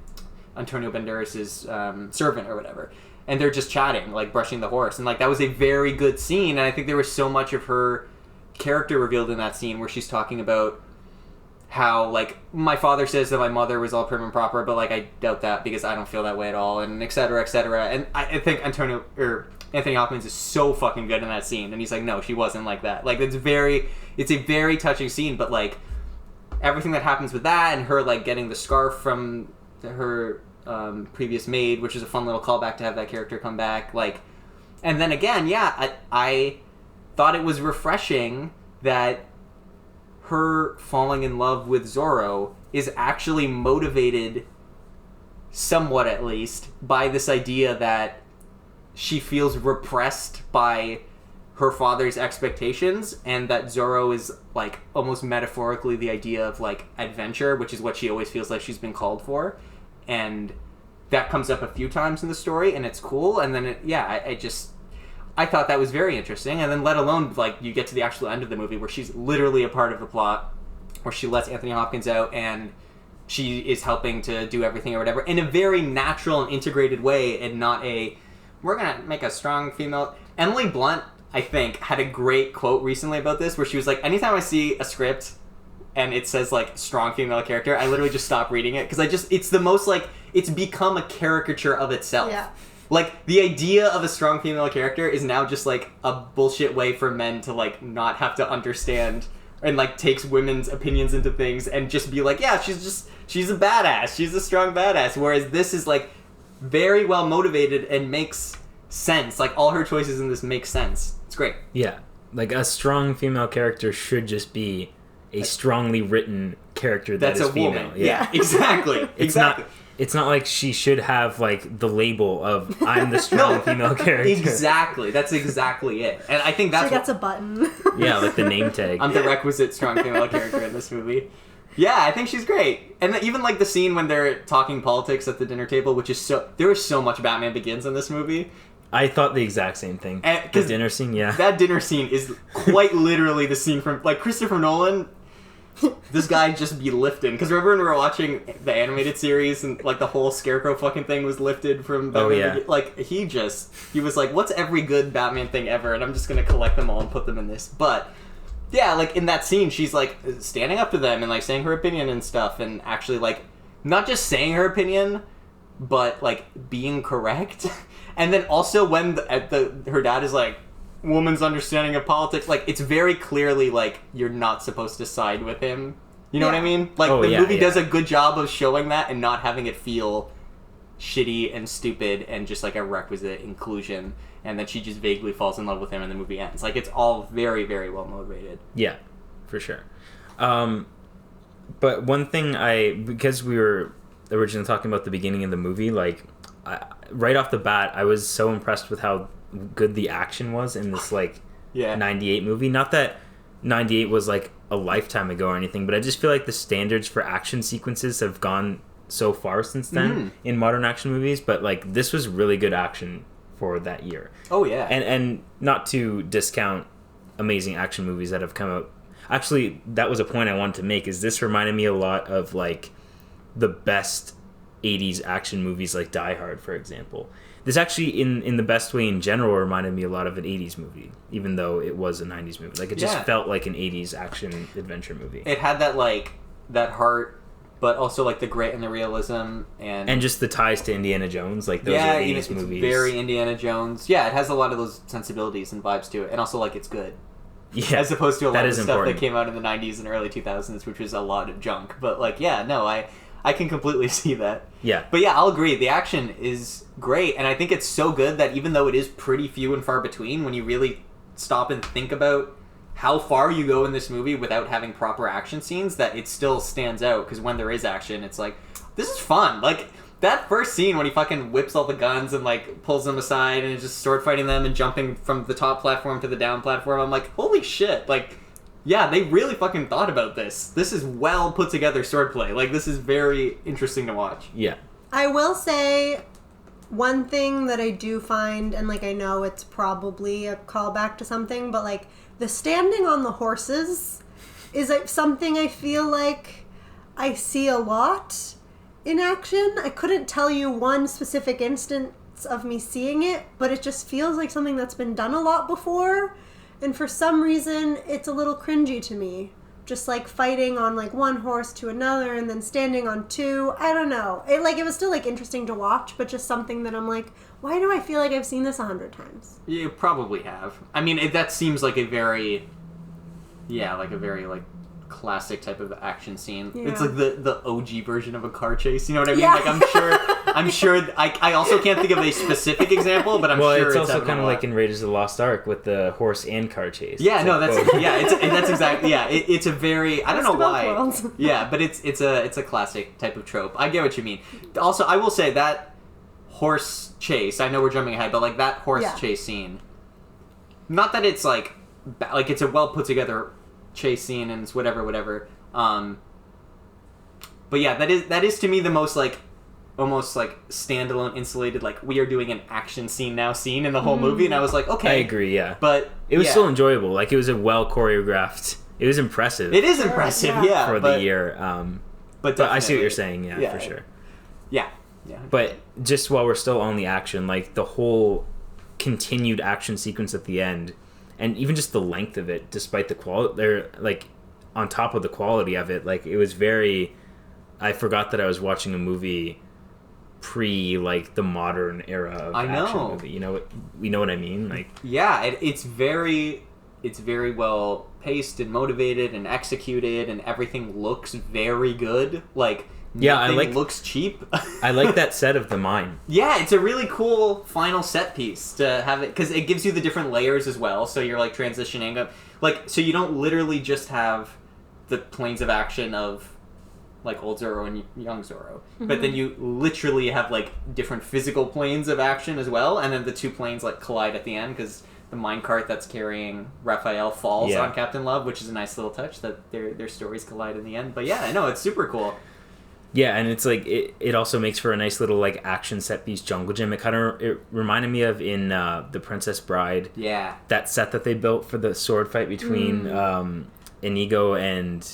Antonio Banderas' servant or whatever, and they're just chatting, like, brushing the horse, and, like, that was a very good scene. And I think there was so much of her character revealed in that scene, where she's talking about how, like, my father says that my mother was all prim and proper, but, like, I doubt that because I don't feel that way at all, and et cetera, et cetera. And I think Anthony Hopkins is so fucking good in that scene, and he's like, no, she wasn't like that. Like, it's a very touching scene, but, like, everything that happens with that, and her, like, getting the scarf from her previous maid, which is a fun little callback to have that character come back, like, and then again, I thought it was refreshing that her falling in love with Zorro is actually motivated, somewhat at least, by this idea that she feels repressed by her father's expectations, and that Zorro is, like, almost metaphorically the idea of, like, adventure, which is what she always feels like she's been called for. And that comes up a few times in the story, and it's cool. And then I thought that was very interesting. And then let alone, like, you get to the actual end of the movie where she's literally a part of the plot, where she lets Anthony Hopkins out and she is helping to do everything or whatever in a very natural and integrated way, and not we're gonna make a strong female. Emily Blunt, I think, had a great quote recently about this, where she was like, anytime I see a script and it says, like, strong female character, I literally just stop reading it, because it's the most, like, it's become a caricature of itself. Yeah. Like, the idea of a strong female character is now just, like, a bullshit way for men to, like, not have to understand, and, like, takes women's opinions into things and just be like, yeah, she's a badass, she's a strong badass, whereas this is, like, very well motivated and makes sense. Like, all her choices in this make sense. It's great. Yeah. Like, a strong female character should just be a strongly written character that's a female. woman. Yeah, exactly. It's not like she should have, like, the label of I'm the strong female character. Exactly. That's exactly it. And I think that's she gets a button. Yeah, like the name tag. I'm the requisite strong female character in this movie. Yeah, I think she's great. And even, like, the scene when they're talking politics at the dinner table, which is there is so much Batman Begins in this movie. I thought the exact same thing. The dinner scene, yeah. That dinner scene is quite literally the scene from, like, Christopher Nolan. This guy just be lifting. Because remember when we were watching the animated series and, like, the whole Scarecrow fucking thing was lifted from Batman? Oh, yeah. Like, he was like, what's every good Batman thing ever? And I'm just going to collect them all and put them in this. But yeah, like, in that scene, she's, like, standing up to them and, like, saying her opinion and stuff, and actually, like, not just saying her opinion, but, like, being correct. And then also when her dad is like, woman's understanding of politics, like, it's very clearly, like, you're not supposed to side with him. You know what I mean? Like, the movie does a good job of showing that and not having it feel shitty and stupid and just, like, a requisite inclusion. And then she just vaguely falls in love with him and the movie ends. Like, it's all very, very well motivated. Yeah, for sure. But one thing because we were originally talking about the beginning of the movie, like, right off the bat, I was so impressed with how good the action was in this, like, 98 movie. Not that 98 was, like, a lifetime ago or anything, but I just feel like the standards for action sequences have gone so far since then in modern action movies. But, like, this was really good action for that year. Oh yeah. And not to discount amazing action movies that have come out. Actually, that was a point I wanted to make. Is this reminded me a lot of like the best 80s action movies, like Die Hard, for example. This actually, in the best way in general, reminded me a lot of an 80s movie, even though it was a 90s movie. Like, it just felt like an 80s action adventure movie. It had that, like, that heart, but also, like, the grit and the realism. And just the ties to Indiana Jones. Like, those are 80s movies. Very Indiana Jones. Yeah, it has a lot of those sensibilities and vibes to it. And also, like, it's good. Yeah, as opposed to a lot of stuff important. that came out in the 90s and early 2000s, which was a lot of junk. But, like, yeah, no, I can completely see that. Yeah. But yeah, I'll agree. The action is great, and I think it's so good that even though it is pretty few and far between, when you really stop and think about how far you go in this movie without having proper action scenes, that it still stands out, because when there is action, it's like, this is fun. Like, that first scene when he fucking whips all the guns and, like, pulls them aside and is just sword fighting them and jumping from the top platform to the down platform, I'm like, holy shit, like... Yeah, they really fucking thought about this. This is well put together swordplay. Like, this is very interesting to watch. Yeah. I will say one thing that I do find, and, like, I know it's probably a callback to something, but, like, the standing on the horses is, like, something I feel like I see a lot in action. I couldn't tell you one specific instance of me seeing it, but it just feels like something that's been done a lot before. And for some reason, it's a little cringy to me. Just, like, fighting on, like, one horse to another and then standing on two. I don't know. It was still, like, interesting to watch, but just something that I'm like, why do I feel like I've seen this 100 times? You probably have. I mean, that seems like a very... Yeah, like a very, like, classic type of action scene. Yeah. It's like the OG version of a car chase, you know what I mean? Yeah. Like, I'm sure I also can't think of a specific example, but I'm sure it's also kind of like in Raiders of the Lost Ark with the horse and car chase. Yeah, it's no, like that's exactly, yeah, it's a very, I don't know why. Worlds. Yeah, but it's a classic type of trope. I get what you mean. Also, I will say that horse chase, I know we're jumping ahead, but like that horse chase scene, not that it's like it's a well put together chase scene and it's whatever. But yeah, that is to me the most like almost like standalone, insulated, like we are doing an action scene in the whole movie, and I was like, okay, I agree, yeah, but it was still enjoyable. Like it was a well choreographed. It was impressive. It is impressive, yeah, for the year. But I see what you're saying, yeah, for sure. Yeah. But just while we're still on the action, like the whole continued action sequence at the end. And even just the length of it, despite the quality, they're like on top of the quality of it. Like it was very. I forgot that I was watching a movie pre like the modern era of action movie. You know what I mean? Like it's very well paced and motivated and executed, and everything looks very good. Like. Yeah, looks cheap. I like that set of the mine. Yeah, it's a really cool final set piece to have it, because it gives you the different layers as well. So you're like transitioning up, like so you don't literally just have the planes of action of like old Zorro and young Zorro, but then you literally have like different physical planes of action as well, and then the two planes like collide at the end because the minecart that's carrying Raphael falls on Captain Love, which is a nice little touch that their stories collide in the end. But yeah, I know it's super cool. Yeah, and it's like it also makes for a nice little like action set piece jungle gym. It reminded me of in The Princess Bride. Yeah, that set that they built for the sword fight between Inigo and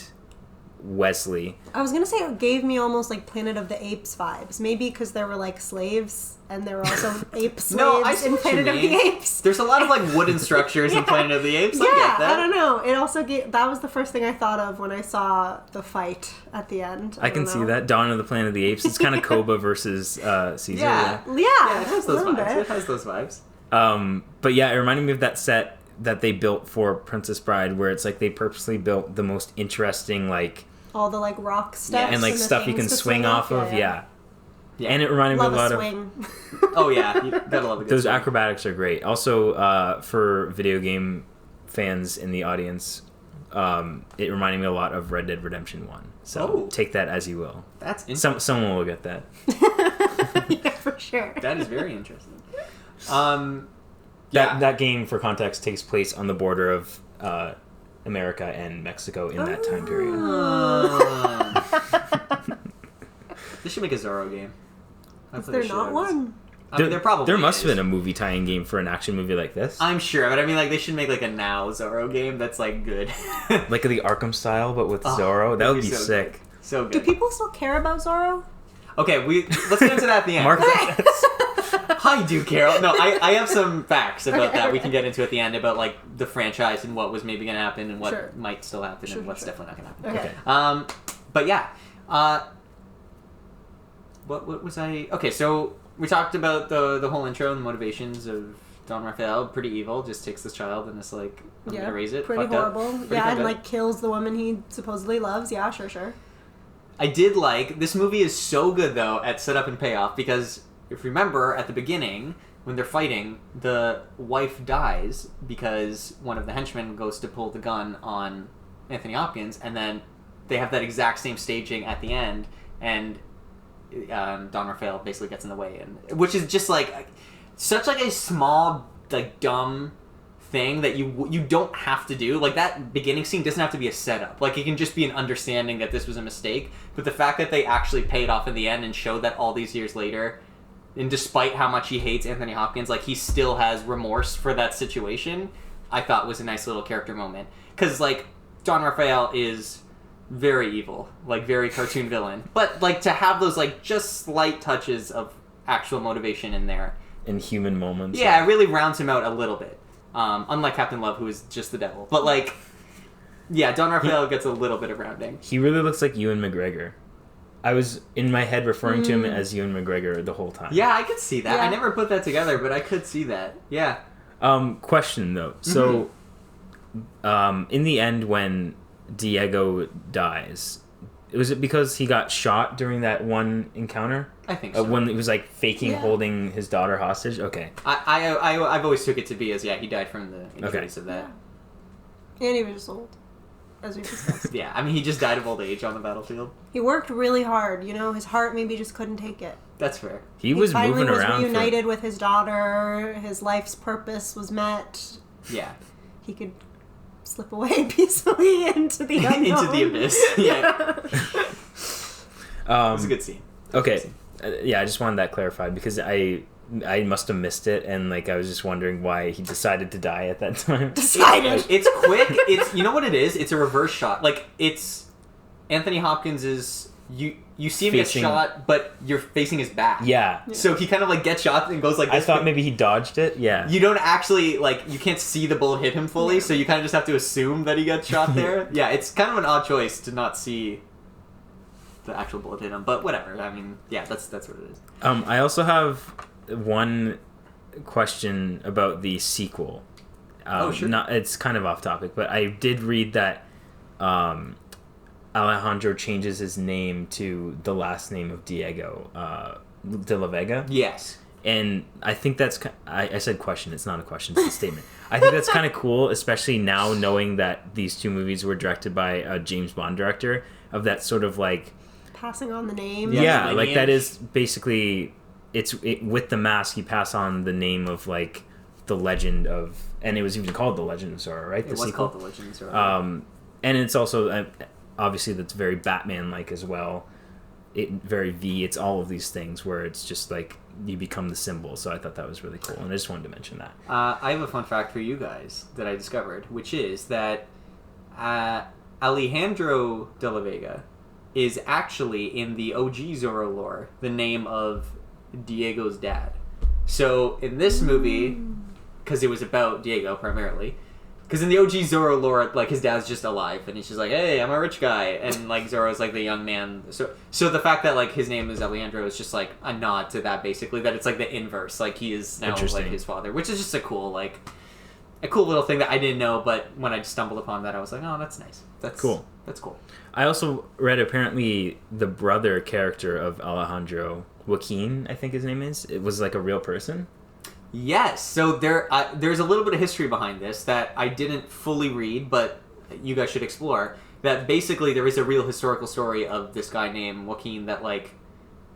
Wesley. I was gonna say it gave me almost like Planet of the Apes vibes. Maybe because there were like slaves and there were also ape slaves in Planet of the Apes. There's a lot of like wooden structures in Planet of the Apes. I get that. I don't know. It also that was the first thing I thought of when I saw the fight at the end. I can see that. Dawn of the Planet of the Apes. It's kind of Koba versus Caesar. Yeah, it has those vibes. It has those vibes. But yeah, it reminded me of that set that they built for Princess Bride, where it's like they purposely built the most interesting like. All the like rock stuff and like stuff you can swing off of, yeah. And it reminded me a lot swing. Oh yeah, you gotta love a good those swing. Acrobatics are great. Also, for video game fans in the audience, it reminded me a lot of Red Dead Redemption 1. So take that as you will. That's interesting. Someone will get that. Yeah, for sure. That is very interesting. That game, for context, takes place on the border of America and Mexico in that time period. They should make a Zorro game. Is there not one? I mean, there probably there must is. have been a movie tie-in game for an action movie like this. I'm sure, but I mean, like, they should make, like, a now Zorro game that's, like, good. Like the Arkham style, but with Zorro. That would be so sick. Good. So good. Do people still care about Zorro? Okay, let's get into that at the end. Mark I do, Carol. No, I have some facts about that we can get into at the end about, like, the franchise and what was maybe going to happen and what might still happen and what's definitely not going to happen. Okay. But yeah. What was I... Okay, so we talked about the whole intro and the motivations of Don Raphael. Pretty evil. Just takes this child and is like, I'm going to raise it. Pretty horrible. Pretty and, like, kills the woman he supposedly loves. Yeah, sure. I did like... This movie is so good, though, at setup and payoff because... If you remember, at the beginning, when they're fighting, the wife dies because one of the henchmen goes to pull the gun on Anthony Hopkins, and then they have that exact same staging at the end, and Don Raphael basically gets in the way, and which is just like such like a small, like dumb thing that you don't have to do. Like that beginning scene doesn't have to be a setup. Like it can just be an understanding that this was a mistake. But the fact that they actually paid off in the end and showed that all these years later. And despite how much he hates Anthony Hopkins, like, he still has remorse for that situation, I thought was a nice little character moment. Because, like, Don Raphael is very evil. Like, very cartoon villain. But, like, to have those, like, just slight touches of actual motivation in there. In human moments. Yeah, it really rounds him out a little bit. Unlike Captain Love, who is just the devil. But, like, yeah, Don Raphael gets a little bit of rounding. He really looks like Ewan McGregor. I was in my head referring to him as Ewan McGregor the whole time. Yeah, I could see that. Yeah. I never put that together, but I could see that. Yeah. Question though. So, in the end, when Diego dies, was it because he got shot during that one encounter? I think so. When he was like faking holding his daughter hostage. Okay. I've always took it to be as he died from the injuries of that. And he was just old, as we discussed. Yeah, I mean he just died of old age on the battlefield. He worked really hard, you know. His heart maybe just couldn't take it. That's fair. He was finally moving around. Reunited with his daughter. His life's purpose was met. Yeah. He could slip away peacefully into the unknown. Into the abyss. Yeah. It was a good scene. Okay. Yeah, I just wanted that clarified because I must have missed it, and like I was just wondering why he decided to die at that time. It's quick. It's you know what it is. It's a reverse shot. Like it's Anthony Hopkins is you see him get shot, but you're facing his back. Yeah. So he kind of like gets shot and goes like this. I thought maybe he dodged it. Yeah. You don't actually like you can't see the bullet hit him fully, so you kind of just have to assume that he got shot there. Yeah, it's kind of an odd choice to not see the actual bullet hit him, but whatever. I mean, yeah, that's what it is. I also have one question about the sequel. Sure. It's kind of off topic, but I did read that Alejandro changes his name to the last name of Diego de la Vega. Yes. And I think that's... I said question. It's not a question. It's a statement. I think that's kind of cool, especially now knowing that these two movies were directed by a James Bond director, of that sort of like... Passing on the name. Yeah, like that is basically... with the mask, you pass on the name of like the legend of... And it was even called The Legend of Zorro, right? It was called The Legend of Zorro. And it's also... obviously, that's very Batman-like as well. Very V. It's all of these things where it's just like you become the symbol. So I thought that was really cool, and I just wanted to mention that. I have a fun fact for you guys that I discovered, which is that Alejandro de la Vega is actually in the OG Zorro lore the name of Diego's dad. So in this movie, because it was about Diego primarily. Because in the OG Zorro lore, like, his dad's just alive, and he's just like, hey, I'm a rich guy, and, like, Zorro's, like, the young man. So the fact that, like, his name is Alejandro is just, like, a nod to that, basically, that it's, like, the inverse. Like, he is now, like, his father, which is just a cool little thing that I didn't know, but when I stumbled upon that, I was like, oh, that's nice. That's cool. That's cool. I also read, apparently, the brother character of Alejandro, Joaquin, I think his name is, it was, like, a real person. Yes, so there's a little bit of history behind this that I didn't fully read, but you guys should explore. That basically there is a real historical story of this guy named Joaquin that like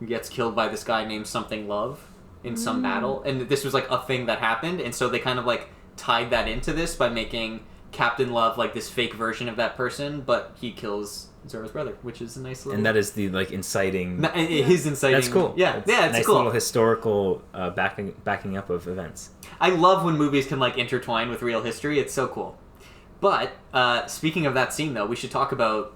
gets killed by this guy named something Love in some battle, and this was like a thing that happened, and so they kind of like tied that into this by making Captain Love like this fake version of that person, but he kills Zoro's brother, which is a nice little... And that is the, like, inciting... His inciting... That's cool. Yeah, it's nice cool. little historical backing up of events. I love when movies can, like, intertwine with real history. It's so cool. But, speaking of that scene, though, we should talk about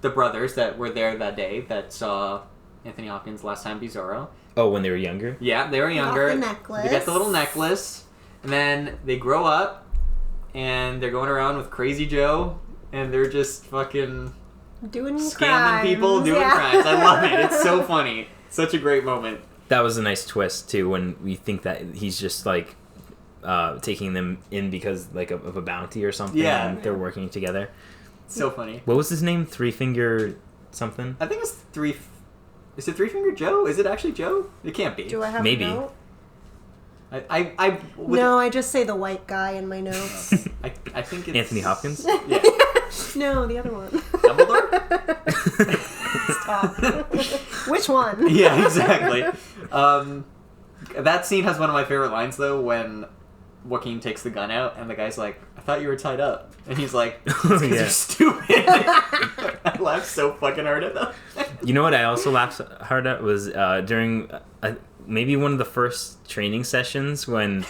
the brothers that were there that day that saw Anthony Hopkins last time be Zorro. Oh, when they were younger? Yeah, they were younger. Got the necklace. They get the little necklace. And then they grow up, and they're going around with Crazy Joe, and they're just fucking... Doing scamming crimes. people, doing crimes. I love it. It's so funny. Such a great moment. That was a nice twist, too, when we think that he's just, like, taking them in because, like, of a bounty or something. Yeah. And they're working together. So funny. What was his name? Three Finger something? I think it's Is it Three Finger Joe? Is it actually Joe? It can't be. Do I have Maybe. a note? No, I just say the white guy in my notes. I think it's... Anthony Hopkins? Yeah. No, the other one. Dumbledore? Stop. Which one? Yeah, exactly. That scene has one of my favorite lines, though, when Joaquin takes the gun out, and the guy's like, I thought you were tied up. And he's like, because you're stupid. I laughed so fucking hard at that. You know what I also laughed hard at was during maybe one of the first training sessions when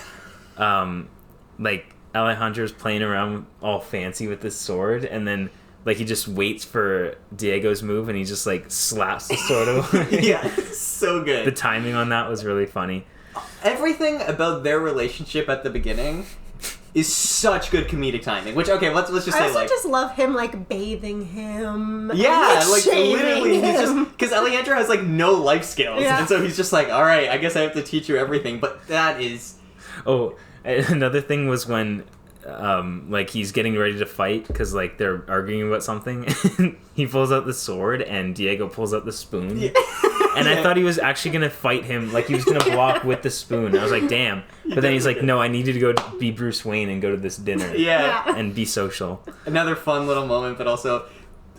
like Alejandro's playing around all fancy with this sword, and then like he just waits for Diego's move and he just like slaps the sword away. Yeah, it's so good. The timing on that was really funny. Everything about their relationship at the beginning is such good comedic timing. Which, okay, let's just I say, also like... just love him, like, bathing him. Yeah, like shaving literally, he's him. just... Because Alejandro has, like, no life skills. Yeah. And so he's just like, alright, I guess I have to teach you everything. But that is... Oh, another thing was when like he's getting ready to fight because like they're arguing about something. He pulls out the sword and Diego pulls out the spoon. Yeah. And I thought he was actually gonna fight him, like he was gonna block with the spoon. I was like, damn. But then he's like, no, I need you to go be Bruce Wayne and go to this dinner. Yeah. And be social. Another fun little moment, but also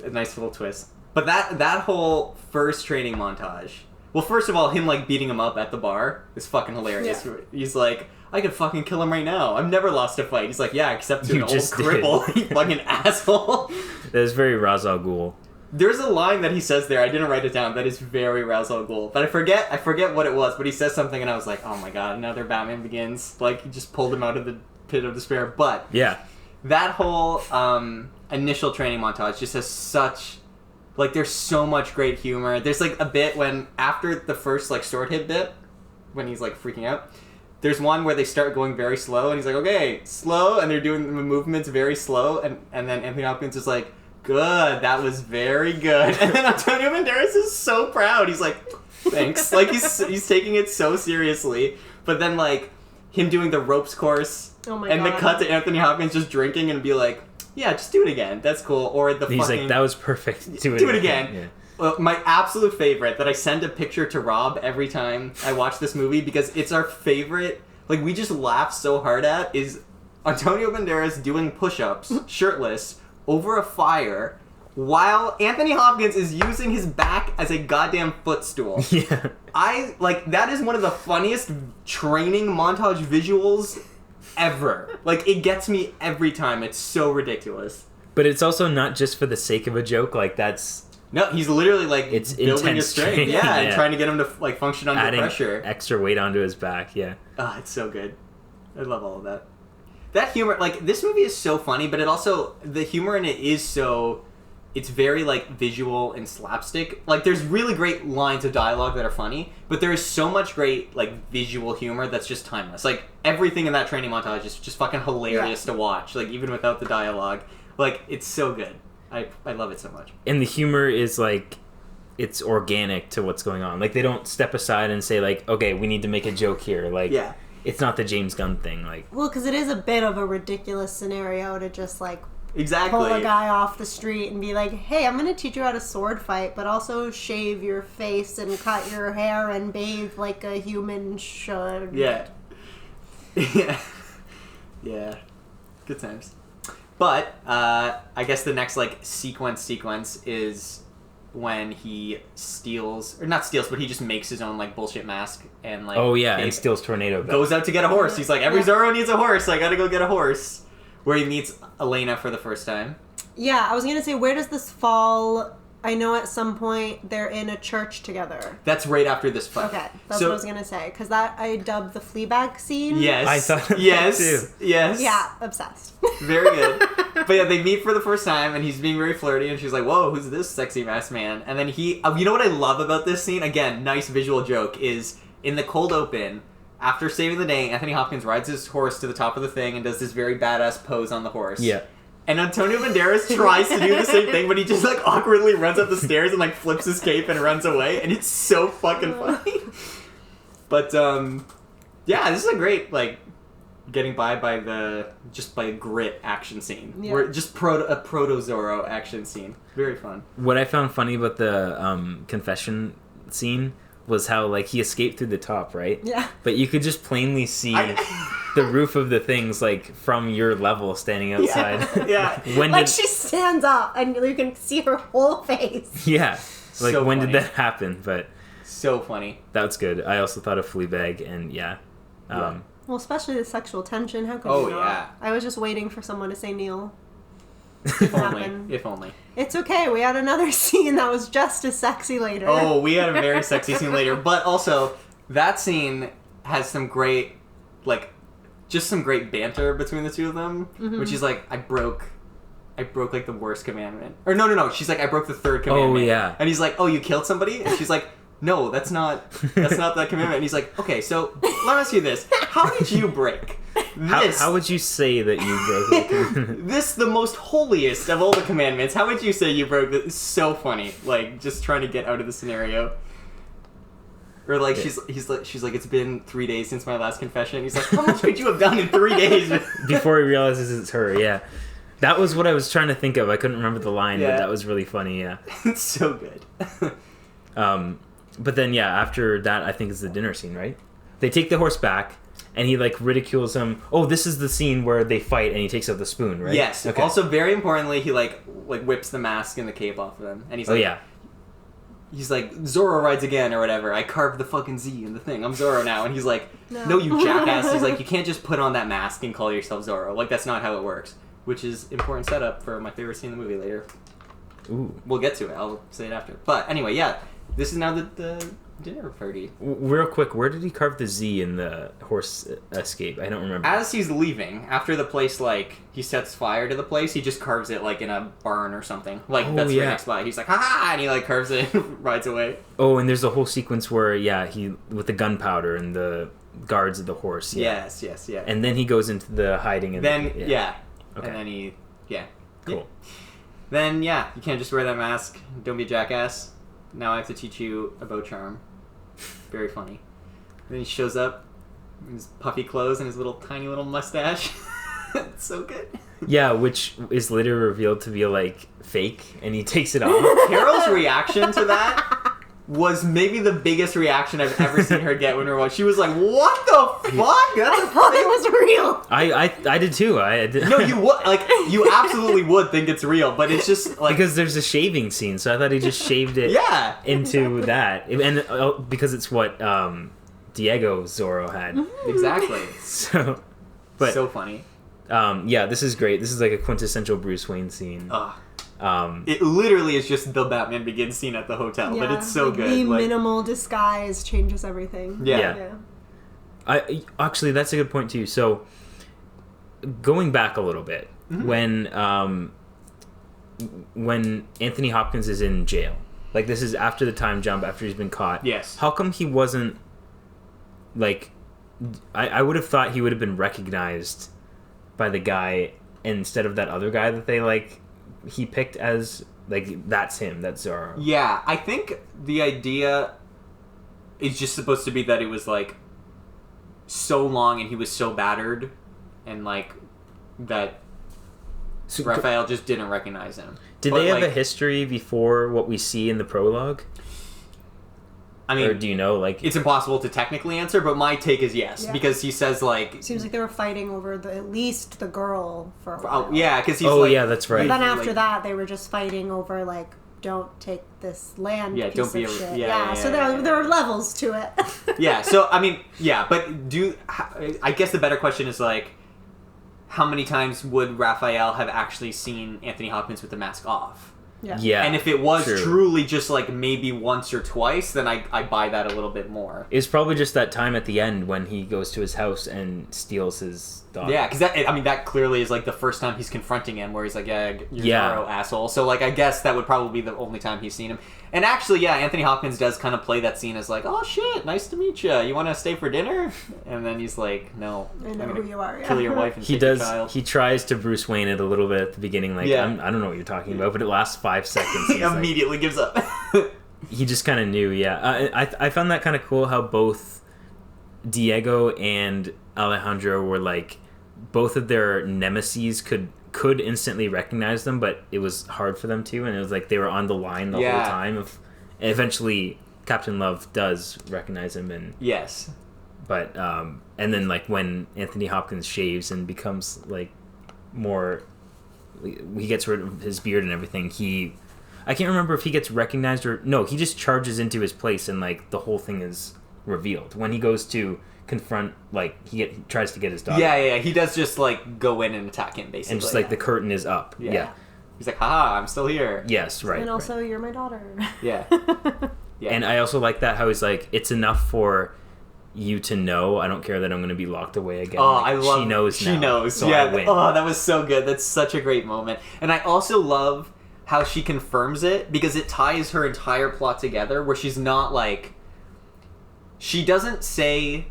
a nice little twist. But that whole first training montage... Well, first of all, him, like, beating him up at the bar is fucking hilarious. Yeah. He's like, I could fucking kill him right now. I've never lost a fight. He's like, yeah, except to an old cripple. You fucking asshole. That is very Ra's al Ghul. There's a line that he says there, I didn't write it down, that is very Ra's al Ghul. But I forget what it was, but he says something and I was like, oh my god, another Batman Begins. Like, he just pulled him out of the pit of despair. But, yeah, that whole initial training montage just has such... Like, there's so much great humor. There's, like, a bit when, after the first, like, sword hit bit, when he's, like, freaking out, there's one where they start going very slow, and he's like, okay, slow, and they're doing the movements very slow, and then Anthony Hopkins is like, good, that was very good. And then Antonio Banderas is so proud. He's like, thanks. Like, he's taking it so seriously. But then, like, him doing the ropes course, and the cut to Anthony Hopkins just drinking and be like, yeah, just do it again. That's cool. Or He's like, that was perfect. Do it again. Yeah. Well, my absolute favorite that I send a picture to Rob every time I watch this movie because it's our favorite. Like, we just laugh so hard at is Antonio Banderas doing push-ups, shirtless, over a fire, while Anthony Hopkins is using his back as a goddamn footstool. Yeah. That is one of the funniest training montage visuals ever. Like, it gets me every time. It's so ridiculous. But it's also not just for the sake of a joke. Like, that's... No, he's literally, like, it's building his strength. Yeah, and trying to get him to, like, function under adding pressure. Extra weight onto his back, yeah. Ah, it's so good. I love all of that. That humor, like, this movie is so funny, but it also... The humor in it is so... It's very, like, visual and slapstick. Like, there's really great lines of dialogue that are funny, but there is so much great, like, visual humor that's just timeless. Like, everything in that training montage is just fucking hilarious to watch, like, even without the dialogue. Like, it's so good. I love it so much. And the humor is, like, it's organic to what's going on. Like, they don't step aside and say, like, okay, we need to make a joke here. Like, yeah. It's not the James Gunn thing. Like, well, because it is a bit of a ridiculous scenario to just, like, exactly. Pull a guy off the street and be like, hey, I'm going to teach you how to sword fight, but also shave your face and cut your hair and bathe like a human should. Yeah. Yeah. Yeah. Good times. But, I guess the next, like, sequence is when he steals, or not steals, but he just makes his own, like, bullshit mask and, like... Oh, yeah, and steals Tornado Belt. Goes out to get a horse. He's like, every Zorro needs a horse, I gotta go get a horse. Where he meets Elena for the first time. Yeah, I was gonna say, where does this fall? I know at some point they're in a church together. That's right after this fight. Okay, that's what I was gonna say, because that I dubbed the Fleabag scene. Yes. I thought yes. too. Yes. Yeah, obsessed. Very good. But yeah, they meet for the first time, and he's being very flirty, and she's like, whoa, who's this sexy masked man? And then he... you know what I love about this scene? Again, nice visual joke, is in the cold open, after saving the day, Anthony Hopkins rides his horse to the top of the thing and does this very badass pose on the horse. Yeah. And Antonio Banderas tries to do the same thing, but he just, like, awkwardly runs up the stairs and, like, flips his cape and runs away, and it's so fucking funny. But, yeah, this is a great, like, getting by grit action scene. Yeah. Where just a proto-Zorro action scene. Very fun. What I found funny about the confession scene was how, like, he escaped through the top, right? Yeah. But you could just plainly see the roof of the things, like, from your level standing outside. Yeah. Like, she stands up, and you can see her whole face. Yeah. Like, So when funny. did that happen? But So funny. that's good. I also thought of Fleabag, and yeah. Well, especially the sexual tension. How could Oh, you not? yeah. I was just waiting for someone to say Neil. If only. Happened. If only. It's okay. We had another scene that was just as sexy later. Oh, we had a very sexy scene later. But also, that scene has some great, like, just some great banter between the two of them. Mm-hmm. Which is like, I broke like the worst commandment. Or no. She's like, I broke the third commandment. Oh, yeah. And he's like, oh, you killed somebody? And she's like, no, that's not the commandment. And he's like, okay, so let me ask you this. How did you break this? How would you say that you broke it? This, the most holiest of all the commandments. How would you say you broke this? It's so funny. Like, just trying to get out of the scenario. Or like, she's like, it's been 3 days since my last confession. He's like, how much could you have done in 3 days? Before he realizes it's her, yeah. That was what I was trying to think of. I couldn't remember the line, Yeah. but that was really funny, yeah. It's so good. But then, yeah, after that, I think is the dinner scene, right? They take the horse back, and he, like, ridicules him. Oh, this is the scene where they fight, and he takes out the spoon, right? Yes. Okay. Also, very importantly, he like whips the mask and the cape off of him, and he's Oh, like, yeah. he's like, Zorro rides again or whatever. I carved the fucking Z in the thing. I'm Zorro now, and he's like, No. no, you jackass. He's like, you can't just put on that mask and call yourself Zorro. Like, that's not how it works. Which is important setup for my favorite scene in the movie later. Ooh. We'll get to it. I'll say it after. But anyway, yeah, this is now the dinner party. Real quick, where did he carve the Z in the horse escape? I don't remember. As he's leaving, after the place, like, he sets fire to the place, he just carves it, like, in a barn or something. Like, Oh, that's yeah. right next by. He's like, ha-ha! And he, like, carves it and rides away. Oh, and there's a whole sequence where, yeah, he with the gunpowder and the guards of the horse. Yeah. Yes, yeah. And then he goes into the hiding. And then, yeah. Okay. And then he, yeah. Cool. Then, yeah, you can't just wear that mask. Don't be a jackass. Now I have to teach you a bow charm. Very funny. Then he shows up in his puffy clothes and his little tiny little mustache. It's so good. Yeah, which is later revealed to be, like, fake, and he takes it off. Carol's reaction to that was maybe the biggest reaction I've ever seen her get when we were watching. She was like, what the fuck? That's I thought it was real. I did too. I did. No, you would, like, you absolutely would think it's real, but it's just, like... Because there's a shaving scene, so I thought he just shaved it Yeah. into that. And because it's what Diego Zorro had. Exactly. So, but, So funny. yeah, this is great. This is like a quintessential Bruce Wayne scene. Ugh. It literally is just the Batman Begins scene at the hotel, but it's so like, good. The Like, minimal disguise changes everything. Yeah. Actually, that's a good point too. So, going back a little bit, when Anthony Hopkins is in jail, like this is after the time jump, after he's been caught. Yes. How come he wasn't like? I would have thought he would have been recognized by the guy instead of that other guy that they like. He picked as like that's him, that's Zorro. Yeah, I think the idea is just supposed to be that it was like so long and he was so battered and like that So, Raphael just didn't recognize him. did But, they have like, a history before what we see in the prologue? I mean, Or do you know, like... it's impossible to technically answer, but my take is yes, Yeah. because he says like, Seems like they were fighting over at least the girl for a while. oh yeah, because he's Oh, like, yeah, that's right. But then after like- that, they were just fighting over like, don't take this land Yeah, piece don't be of a- shit. yeah, So yeah. there were levels to it. Yeah, so I mean, yeah, but when how many times would Raphael have actually seen Anthony Hopkins with the mask off? Yeah. And if it was true. truly just like maybe once or twice, then I buy that a little bit more. It's probably just that time at the end when he goes to his house and steals his dog. Yeah, because that clearly is like the first time he's confronting him, where he's like, "Yeah, you're Zorro, asshole." So like, I guess that would probably be the only time he's seen him. And actually, yeah, Anthony Hopkins does kind of play that scene as like, "Oh shit, nice to meet you. You want to stay for dinner?" And then he's like, "No, I know who you are." Yeah. Kill your wife and He take your does. child." He tries to Bruce Wayne it a little bit at the beginning, like, Yeah. I don't know what you're talking about, but it lasts 5 seconds. He He's like- immediately gives up. he just kind of knew, yeah. I found that kind of cool how both Diego and Alejandro were like, both of their nemeses could instantly recognize them, but it was hard for them to, and it was like they were on the line the whole time. And eventually, Captain Love does recognize him, and Yes. but and then like when Anthony Hopkins shaves and becomes like more, he gets rid of his beard and everything. I can't remember if he gets recognized or no. He just charges into his place, and like the whole thing is revealed when he goes to confront. Like he tries to get his dog. Yeah. He does just like go in and attack him basically, and just like the curtain is up. Yeah. He's like, "Haha, I'm still here." Yes. Right. And also, right. you're my daughter. Yeah. Yeah. And I also like that how he's like, it's enough for you to know. I don't care that I'm going to be locked away again. Oh, Like, I love. She knows. She now, knows. So yeah. I win. Oh, that was so good. That's such a great moment. And I also love how she confirms it, because it ties her entire plot together. Where she's not like, she doesn't say,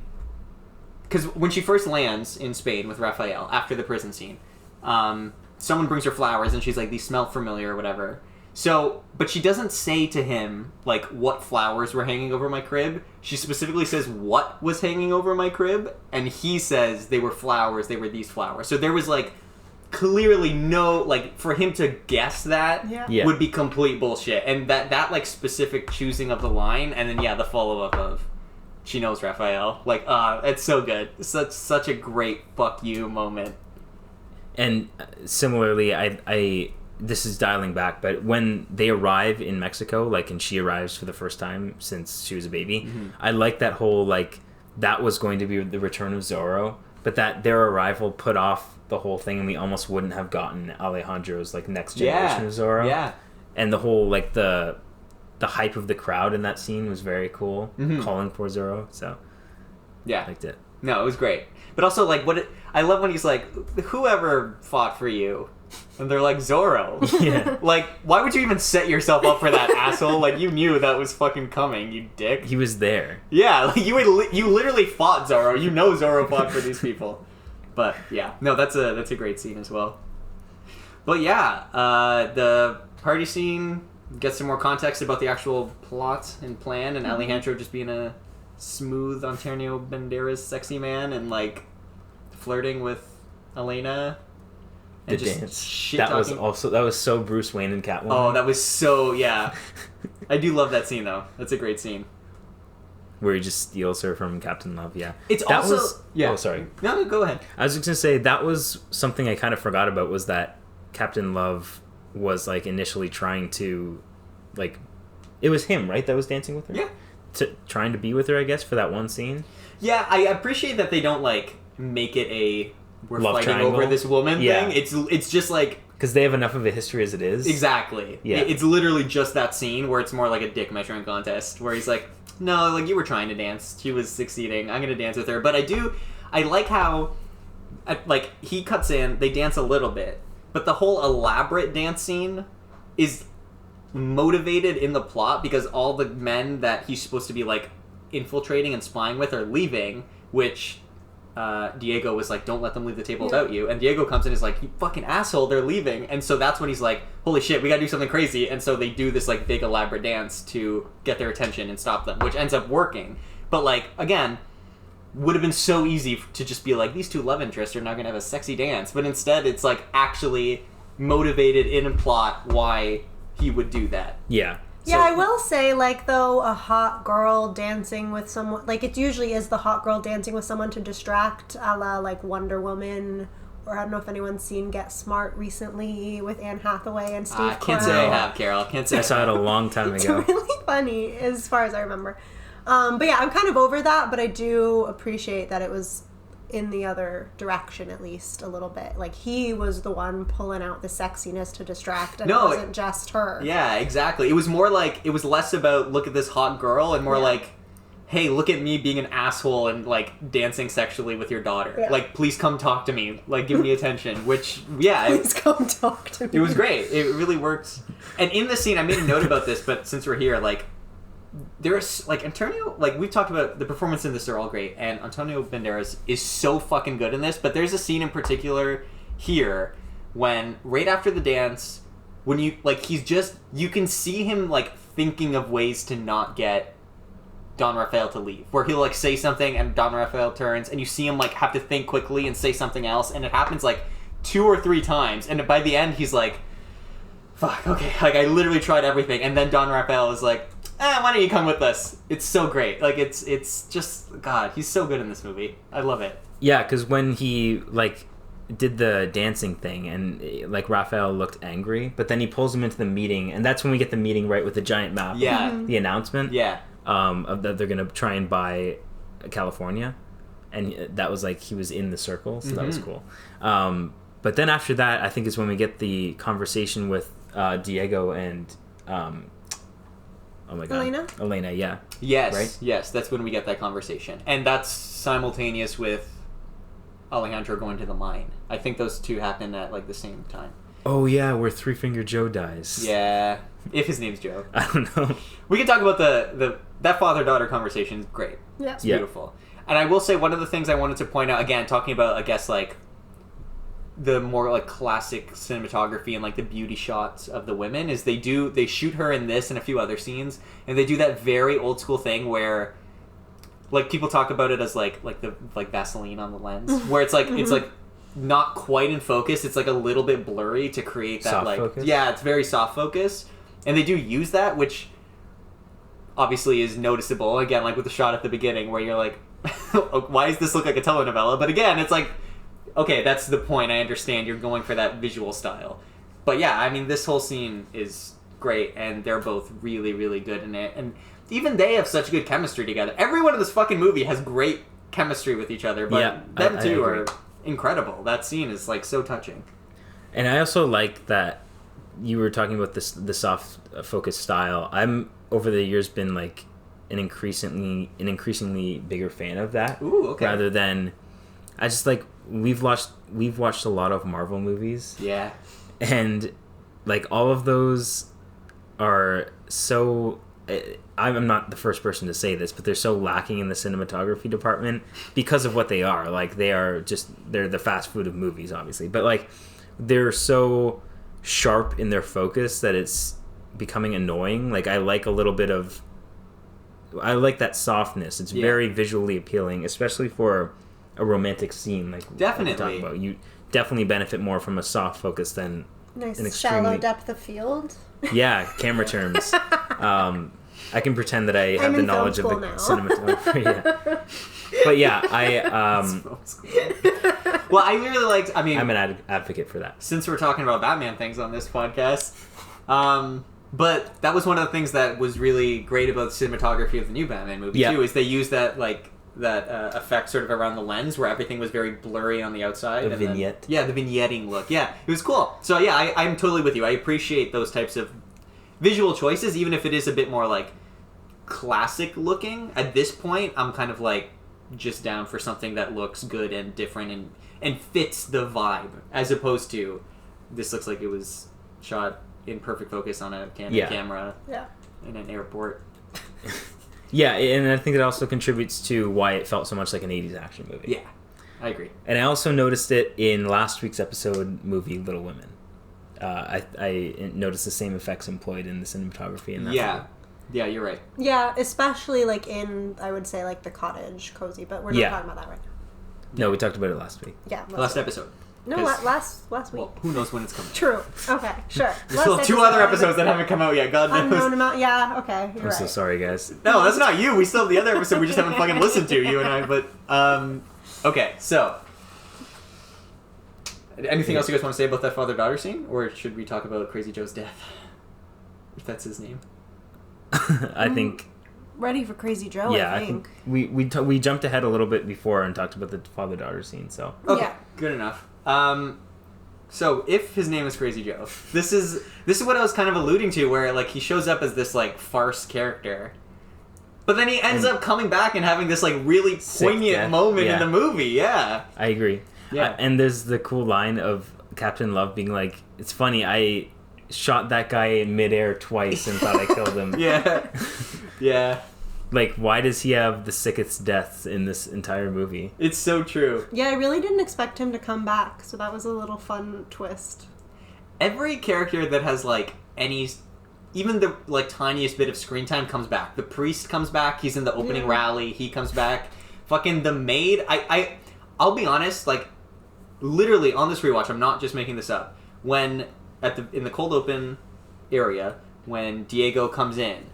because when she first lands in Spain with Raphael after the prison scene, someone brings her flowers and she's like, "These smell familiar," or whatever. So, but she doesn't say to him, like, what flowers were hanging over my crib. She specifically says what was hanging over my crib, and he says they were flowers, they were these flowers. So there was, like, clearly no, like, for him to guess that Yeah. would be complete bullshit. And that, like, specific choosing of the line, and then, yeah, the follow-up of, she knows Raphael. Like, it's so good. Such a great fuck you moment. And similarly, I this is dialing back, but when they arrive in Mexico, like, and she arrives for the first time since she was a baby, I like that whole, like, that was going to be the return of Zorro, but that their arrival put off the whole thing, and we almost wouldn't have gotten Alejandro's, like, next generation of Zorro. Yeah. And the whole, like, the hype of the crowd in that scene was very cool, calling for Zorro, so Yeah. I liked it. No, it was great. But also, like, I love when he's like, "Whoever fought for you?" And they're like, "Zorro." Yeah. Like, why would you even set yourself up for that, asshole? Like, you knew that was fucking coming, you dick. He was there. Yeah, like, you literally fought Zorro. You know Zorro fought for these people. But, yeah. No, that's a great scene as well. But, yeah, the party scene gets some more context about the actual plot and plan, and Alejandro just being a smooth Antonio Banderas sexy man and, like, flirting with Elena. The And just dance. shit That was talking. that was so Bruce Wayne and Catwoman. Oh, that was so, yeah. I do love that scene, though. That's a great scene. Where he just steals her from Captain Love, yeah. It's that also... was, yeah. Oh, sorry. No, go ahead. I was just going to say, that was something I kind of forgot about, was that Captain Love was, like, initially trying to, like... It was him, right, that was dancing with her? Yeah. Trying to be with her, I guess, for that one scene. Yeah, I appreciate that they don't, like, make it a... We're Love fighting triangle? over this woman Yeah. thing. It's just, like... Because they have enough of a history as it is. Exactly. Yeah. It's literally just that scene where it's more like a dick measuring contest, where he's like, "No, like, you were trying to dance. She was succeeding. I'm gonna dance with her." But I like how, like, he cuts in, they dance a little bit, but the whole elaborate dance scene is motivated in the plot because all the men that he's supposed to be, like, infiltrating and spying with are leaving, which... Diego was like, "Don't let them leave the table without you." And Diego comes in and is like, "You fucking asshole, they're leaving." And so that's when he's like, "Holy shit, we gotta do something crazy." And so they do this, like, big elaborate dance to get their attention and stop them, which ends up working. But, like, again, would have been so easy to just be like, these two love interests are not gonna have a sexy dance. But instead, it's, like, actually motivated in a plot why he would do that. Yeah. Yeah, I will say, like, though, a hot girl dancing with someone, like, it usually is the hot girl dancing with someone to distract, a la, like, Wonder Woman, or I don't know if anyone's seen Get Smart recently with Anne Hathaway and Steve I can't say I have, Carol. Can't say I saw it a long time It's ago. really funny, as far as I remember. But yeah, I'm kind of over that, but I do appreciate that it was in the other direction, at least a little bit. Like, he was the one pulling out the sexiness to distract, and it wasn't just her. Yeah, exactly. It was more like, it was less about, look at this hot girl, and more like, hey, look at me being an asshole and, like, dancing sexually with your daughter. Yeah. Like, please come talk to me. Like, give me attention. Which, please come talk to me. It was great. It really worked. And in the scene, I made a note about this, but since we're here, like, there's, like, Antonio, like, we've talked about the performance in this, they're all great, and Antonio Banderas is so fucking good in this, but there's a scene in particular here when, right after the dance, when you, like, he's just, you can see him, like, thinking of ways to not get Don Raphael to leave, where he'll, like, say something and Don Raphael turns, and you see him, like, have to think quickly and say something else, and it happens, like, 2 or 3 times, and by the end, he's like, fuck, okay, like, I literally tried everything, and then Don Raphael is like, why don't you come with us? It's so great. Like, it's just, God, he's so good in this movie. I love it. Yeah, because when he, like, did the dancing thing, and, like, Raphael looked angry, but then he pulls him into the meeting, and that's when we get the meeting, right, with the giant map. Yeah. The announcement. Yeah. Of that they're going to try and buy California. And that was, like, he was in the circle, so that was cool. But then after that, I think is when we get the conversation with Diego and... oh my god. Elena, yeah. Yes, right? Yes, that's when we get that conversation. And that's simultaneous with Alejandro going to the mine. I think those two happen at, like, the same time. Oh yeah, where Three Finger Joe dies. Yeah, if his name's Joe. I don't know. We can talk about that father-daughter conversation is great. Yeah. It's beautiful. And I will say one of the things I wanted to point out, again, talking about, I guess, like, the more, like, classic cinematography and, like, the beauty shots of the women is they shoot her in this and a few other scenes, and they do that very old school thing where, like, people talk about it as like Vaseline on the lens, where it's like it's like not quite in focus, it's like a little bit blurry to create that, soft like focus? Yeah, it's very soft focus, and they do use that, which obviously is noticeable, again, like with the shot at the beginning where you're like, why does this look like a telenovela? But again, it's like, okay, that's the point. I understand you're going for that visual style. But yeah, I mean, this whole scene is great, and they're both really, really good in it. And even they have such good chemistry together. Everyone in this fucking movie has great chemistry with each other, but them two are incredible. That scene is, like, so touching. And I also like that you were talking about the soft focus style. I'm, over the years, been, like, an increasingly bigger fan of that. Ooh, okay. Rather than... I just, like... We've watched a lot of Marvel movies. Yeah. And, like, all of those are so... I'm not the first person to say this, but they're so lacking in the cinematography department because of what they are. Like, they're the fast food of movies, obviously. But, like, they're so sharp in their focus that it's becoming annoying. Like, I like that softness. It's very visually appealing, especially for a romantic scene, like definitely. Like we're talking about. You definitely benefit more from a soft focus than nice an extremely shallow depth of field. Yeah, camera terms. I can pretend that I have the knowledge of the cinematography. Yeah. But yeah, well, I really liked. I mean, I'm an advocate for that. Since we're talking about Batman things on this podcast, but that was one of the things that was really great about the cinematography of the new Batman movie too. Is they used that effect sort of around the lens where everything was very blurry on the outside. The vignette. The vignetting look. Yeah, it was cool. So yeah, I'm totally with you. I appreciate those types of visual choices, even if it is a bit more, like, classic looking. At this point, I'm kind of, like, just down for something that looks good and different and fits the vibe, as opposed to this looks like it was shot in perfect focus on a camera in an airport. Yeah, and I think it also contributes to why it felt so much like an 80s action movie. Yeah, I agree. And I also noticed it in last week's episode movie, Little Women. I noticed the same effects employed in the cinematography in that movie. Yeah, you're right. Yeah, especially, like, in, I would say, like, the cottage cozy, but we're not talking about that right now. No, we talked about it last week. Yeah. Last episode. No, last week. Well, who knows when it's coming. True. Okay, sure. There's still 2 other episodes that haven't come out yet. God knows. Unknown amount. Yeah, okay, you're I'm so sorry, guys. No, that's not you. We still have the other episode we just haven't fucking listened to, you and I. But, okay, so. Anything else you guys want to say about that father-daughter scene? Or should we talk about Crazy Joe's death? If that's his name. I think ready for Crazy Joe, Yeah, I think. we jumped ahead a little bit before and talked about the father-daughter scene, so... Okay, Yeah. good enough. So if his name is Crazy Joe, this is what I was kind of alluding to, where like he shows up as this like farce character, but then he ends up coming back and having this like really poignant moment in the movie. Yeah, I agree. Yeah, and there's the cool line of Captain Love being like, "It's funny, I shot that guy in midair twice and thought I killed him." yeah, yeah. Like, why does he have the sickest deaths in this entire movie? It's so true. Yeah, I really didn't expect him to come back, so that was a little fun twist. Every character that has like any, even the like tiniest bit of screen time comes back. The priest comes back. He's in the opening rally. He comes back. Fucking the maid. I'll be honest. Like, literally on this rewatch, I'm not just making this up. When in the cold open area, when Diego comes in,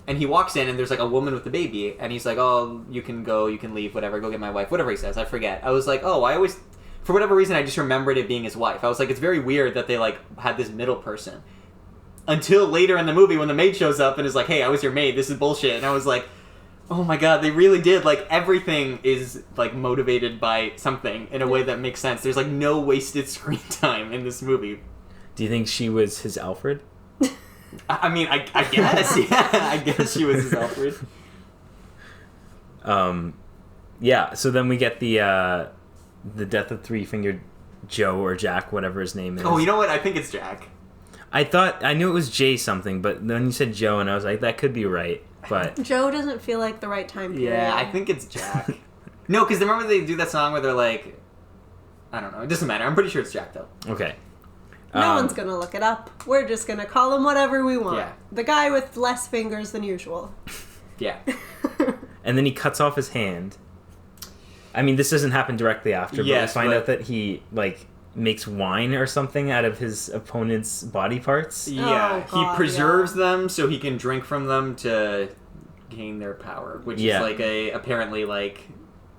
and he walks in, and there's, like, a woman with the baby, and he's like, oh, you can go, you can leave, whatever, go get my wife, whatever he says, I forget. I was like, oh, I always, for whatever reason, I just remembered it being his wife. I was like, it's very weird that they, like, had this middle person. Until later in the movie, when the maid shows up and is like, hey, I was your maid, this is bullshit, and I was like, oh my god, they really did, like, everything is, like, motivated by something in a way that makes sense. There's, like, no wasted screen time in this movie. Do you think she was his Alfred? I mean, I guess, yeah. I guess she was his Alfred. Yeah, so then we get the death of Three-Fingered Joe or Jack, whatever his name is. Oh, you know what? I think it's Jack. I knew it was Jay something, but then you said Joe, and I was like, that could be right, but... Joe doesn't feel like the right time period. Yeah, I think it's Jack. No, because remember they do that song where they're like... I don't know. It doesn't matter. I'm pretty sure it's Jack, though. Okay. No one's going to look it up. We're just going to call him whatever we want. Yeah. The guy with less fingers than usual. Yeah. And then he cuts off his hand. I mean, this doesn't happen directly after, but we find out that he, like, makes wine or something out of his opponent's body parts. Yeah. Oh, God, he preserves them so he can drink from them to gain their power, which is, like, apparently, like,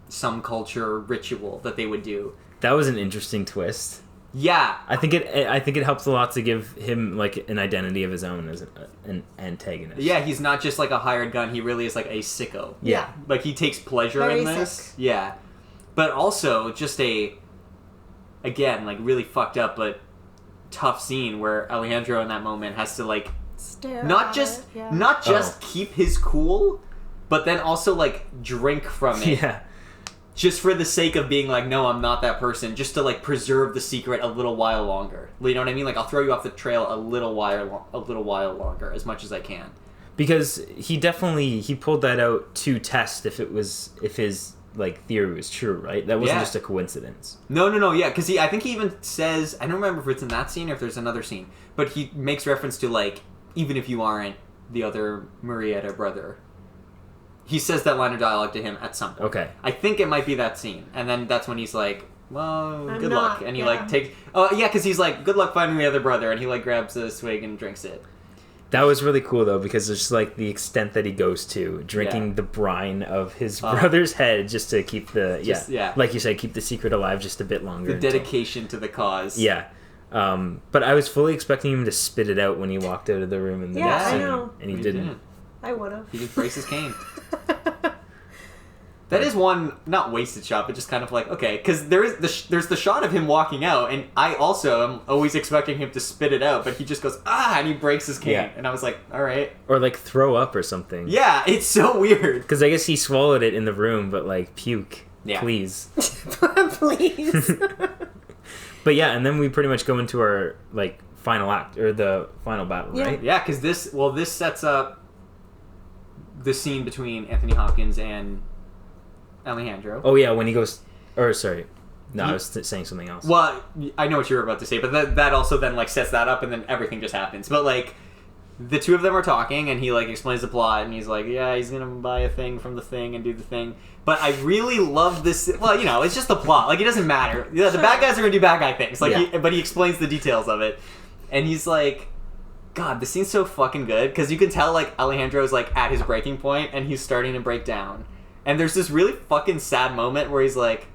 some culture ritual that they would do. That was an interesting twist. Yeah, I think it helps a lot to give him like an identity of his own as an antagonist. Yeah, he's not just like a hired gun. He really is like a sicko. Yeah. Like he takes pleasure Very in this. sick. Yeah, but also just again like really fucked up but tough scene where Alejandro in that moment has to like Stare not at just it, yeah. not just keep his cool, but then also like drink from it. Yeah. Just for the sake of being like, no, I'm not that person. Just to like preserve the secret a little while longer. You know what I mean? Like I'll throw you off the trail a little while longer, as much as I can. Because he pulled that out to test if his like theory was true, right? That wasn't just a coincidence. No, yeah, because I think he even says, I don't remember if it's in that scene or if there's another scene, but he makes reference to like, even if you aren't the other Murrieta brother. He says that line of dialogue to him at some point. Okay. I think it might be that scene. And then that's when he's like, well, I'm good not, luck. And he like takes... Oh, yeah, because he's like, good luck finding the other brother. And he like grabs a swig and drinks it. That was really cool, though, because it's just like the extent that he goes to, drinking the brine of his brother's head just to keep like you said, keep the secret alive just a bit longer. The dedication to the cause. Yeah. But I was fully expecting him to spit it out when he walked out of the room in the next scene. I know. And he didn't. I would have. He just breaks his cane. That is one, not wasted shot, but just kind of like, okay, because there's the shot of him walking out, and I also am always expecting him to spit it out, but he just goes, and he breaks his cane. Yeah. And I was like, all right. Or like throw up or something. Yeah, it's so weird. Because I guess he swallowed it in the room, but like, puke. Yeah. Please. Please. But yeah, and then we pretty much go into our like final act, or the final battle, right? Yeah, because this sets up the scene between Anthony Hopkins and Alejandro. Oh yeah, when he goes... Or, sorry. No, I was saying something else. Well, I know what you were about to say, but that also then, like, sets that up, and then everything just happens. But, like, the two of them are talking, and he, like, explains the plot, and he's like, yeah, he's gonna buy a thing from the thing and do the thing. But I really love this... Well, you know, it's just the plot. Like, it doesn't matter. Yeah, the bad guys are gonna do bad guy things. Like, but he explains the details of it. And he's like... God, this scene's so fucking good, because you can tell, like, Alejandro's, like, at his breaking point, and he's starting to break down. And there's this really fucking sad moment where he's like,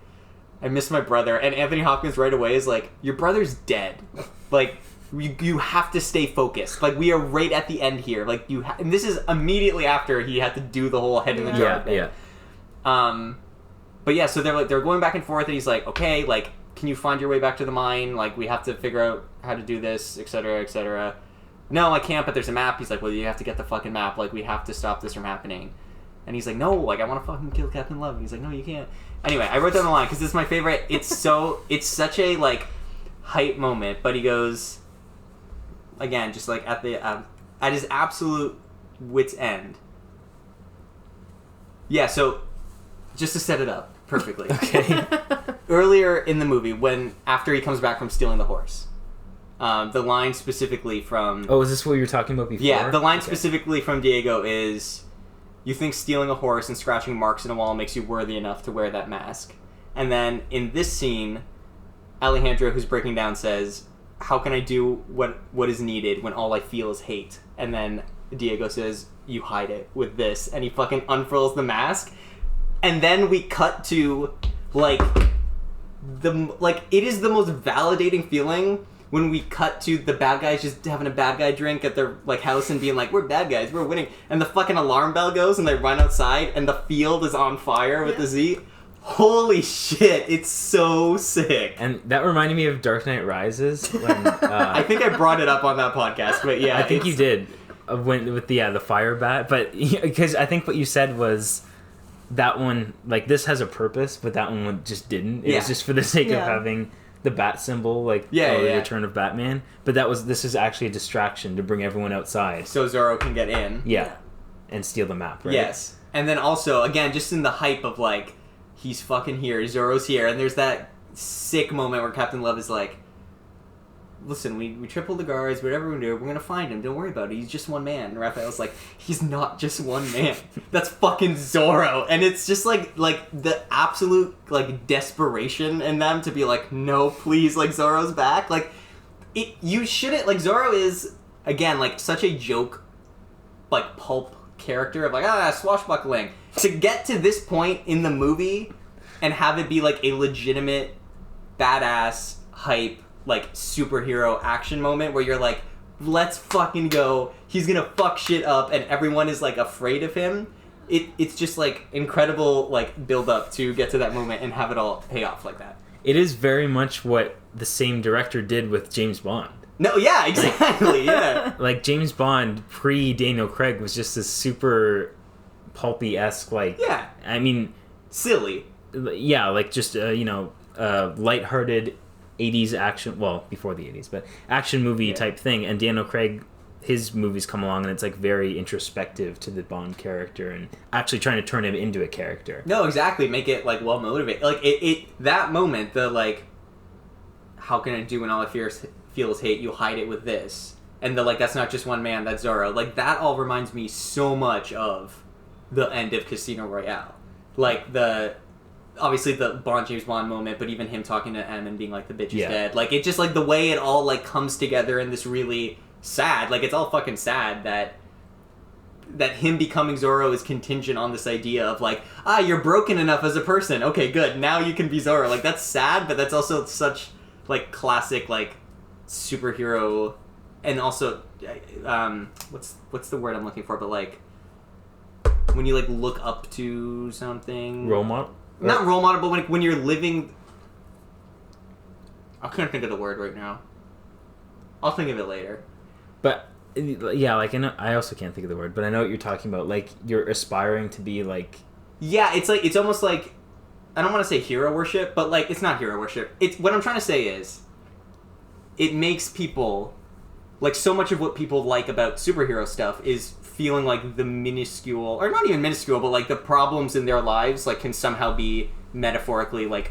I miss my brother. And Anthony Hopkins right away is like, your brother's dead. Like, you have to stay focused. Like, we are right at the end here. Like, and this is immediately after he had to do the whole head in the jar thing. But yeah, so they're going back and forth, and he's like, okay, like, can you find your way back to the mine? Like, we have to figure out how to do this, etc., etc. No, I can't, but there's a map. He's like, well, you have to get the fucking map. Like, we have to stop this from happening. And he's like, no, like, I want to fucking kill Captain Love. And he's like, no, you can't. Anyway, I wrote down the line because this is my favorite. It's such a, like, hype moment. But he goes, again, just, like, at his absolute wit's end. Yeah, so, just to set it up perfectly. Okay. Earlier in the movie, after he comes back from stealing the horse, the line specifically from... Oh, is this what you were talking about before? Yeah, the line specifically from Diego is, you think stealing a horse and scratching marks in a wall makes you worthy enough to wear that mask. And then in this scene, Alejandro, who's breaking down, says, how can I do what is needed when all I feel is hate? And then Diego says, you hide it with this. And he fucking unfurls the mask. And then we cut to, like, it is the most validating feeling when we cut to the bad guys just having a bad guy drink at their, like, house and being like, we're bad guys, we're winning. And the fucking alarm bell goes and they run outside and the field is on fire with the Z. Holy shit, it's so sick. And that reminded me of Dark Knight Rises. When, I think I brought it up on that podcast, but yeah. I think you did, with the fire bat. But, because I think what you said was... that one, like, this has a purpose, but that one just didn't. It was just for the sake of having the bat symbol, like, the Return of Batman. But this is actually a distraction to bring everyone outside. So Zorro can get in. Yeah. And steal the map, right? Yes. And then also, again, just in the hype of, like, he's fucking here, Zorro's here, and there's that sick moment where Captain Love is like, listen, we tripled the guards, whatever we do, we're gonna find him, don't worry about it, he's just one man. And Raphael's like, he's not just one man, that's fucking Zorro. And it's just like the absolute, like, desperation in them to be like, no, please, like, Zorro's back. Like, you shouldn't, like, Zorro is, again, like, such a joke, like, pulp character of, like, swashbuckling. To get to this point in the movie and have it be, like, a legitimate, badass, hype, like, superhero action moment where you're like, let's fucking go, he's gonna fuck shit up, and everyone is, like, afraid of him. It's just, like, incredible, like, build up to get to that moment and have it all pay off like that. It is very much what the same director did with James Bond. No, yeah, exactly, yeah. Like, James Bond pre-Daniel Craig was just this super pulpy-esque, like... Yeah. I mean... silly. Yeah, like, just, lighthearted... 80s action, well, before the 80s, but action movie type thing. And Daniel Craig, his movies come along and it's, like, very introspective to the Bond character and actually trying to turn him into a character. No, exactly. Make it, like, well motivated. Like, that moment, the, like, how can I do when all I feel is hate? You hide it with this. And the, like, that's not just one man, that's Zorro. Like, that all reminds me so much of the end of Casino Royale. Like, obviously the James Bond moment, but even him talking to M and being like, the bitch is dead. Like, it just, like, the way it all, like, comes together in this really sad, like, it's all fucking sad that him becoming Zorro is contingent on this idea of, like, you're broken enough as a person. Okay, good. Now you can be Zorro. Like, that's sad, but that's also such, like, classic, like, superhero, and also, what's the word I'm looking for, but, like, when you, like, look up to something. Role model? Not role model, but when you're living... I can't think of the word right now. I'll think of it later. But, yeah, like, I also can't think of the word, but I know what you're talking about. Like, you're aspiring to be, like... Yeah, it's almost like... I don't want to say hero worship, but, like, it's not hero worship. What I'm trying to say is... it makes people... Like, so much of what people like about superhero stuff is feeling like the minuscule, or not even minuscule, but, like, the problems in their lives, like, can somehow be metaphorically, like,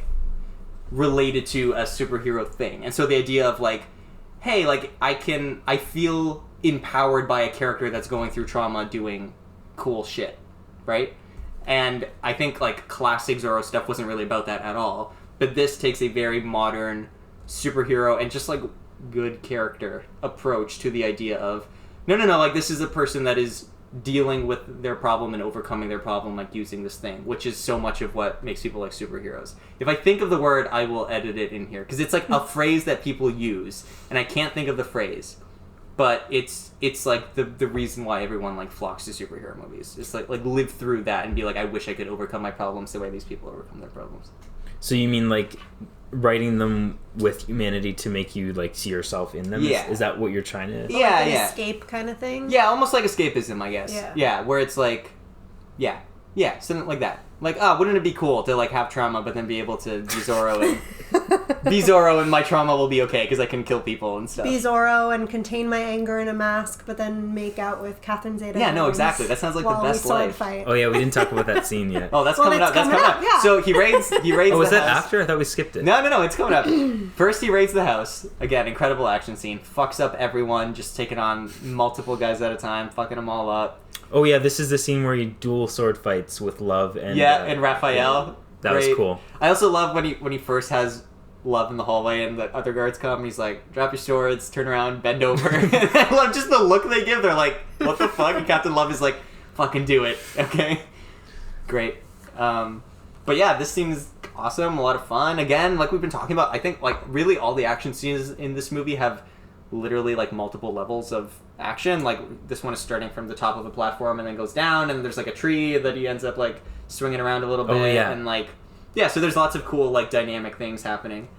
related to a superhero thing. And so the idea of, like, hey, like, I feel empowered by a character that's going through trauma doing cool shit, right? And I think, like, classic Zorro stuff wasn't really about that at all. But this takes a very modern superhero and just, like, good character approach to the idea of, no, like, this is a person that is dealing with their problem and overcoming their problem, like using this thing, which is so much of what makes people like superheroes. If I think of the word, I will edit it in here, because it's like a phrase that people use, and I can't think of the phrase, but it's like the reason why everyone like flocks to superhero movies. It's like live through that and be like, I wish I could overcome my problems the way these people overcome their problems. So you mean like writing them with humanity to make you like see yourself in them? Yeah. Is that what you're trying to... Yeah, like an yeah. escape kind of thing? Yeah, almost like escapism, I guess. Yeah. Where it's like, yeah, something like that. Like, wouldn't it be cool to like have trauma, but then be able to be Zorro and my trauma will be okay because I can kill people and stuff. Be Zorro and contain my anger in a mask, but then make out with Catherine Zeta. Yeah, no, exactly. That sounds like the best life. Fight. Oh yeah, we didn't talk about that scene yet. Oh, that's coming up. That's coming up. Yeah. So he raids. Oh, was the that house. after? I thought we skipped it. No, it's coming up. First, he raids the house. Again, incredible action scene. Fucks up everyone, just taking on multiple guys at a time, fucking them all up. Oh yeah, this is the scene where he dual sword fights with Love and... and Raphael. That was cool. I also love when he first has Love in the hallway and the other guards come and he's like, drop your swords, turn around, bend over. And I love just the look they give. They're like, what the fuck? And Captain Love is like, fucking do it. Okay? Great. But yeah, this seems awesome, a lot of fun. Again, like we've been talking about, I think like really all the action scenes in this movie have literally like multiple levels of action. Like this one is starting from the top of the platform and then goes down, and there's like a tree that he ends up like swinging around a little bit. Oh, yeah. And like, yeah, so there's lots of cool like dynamic things happening.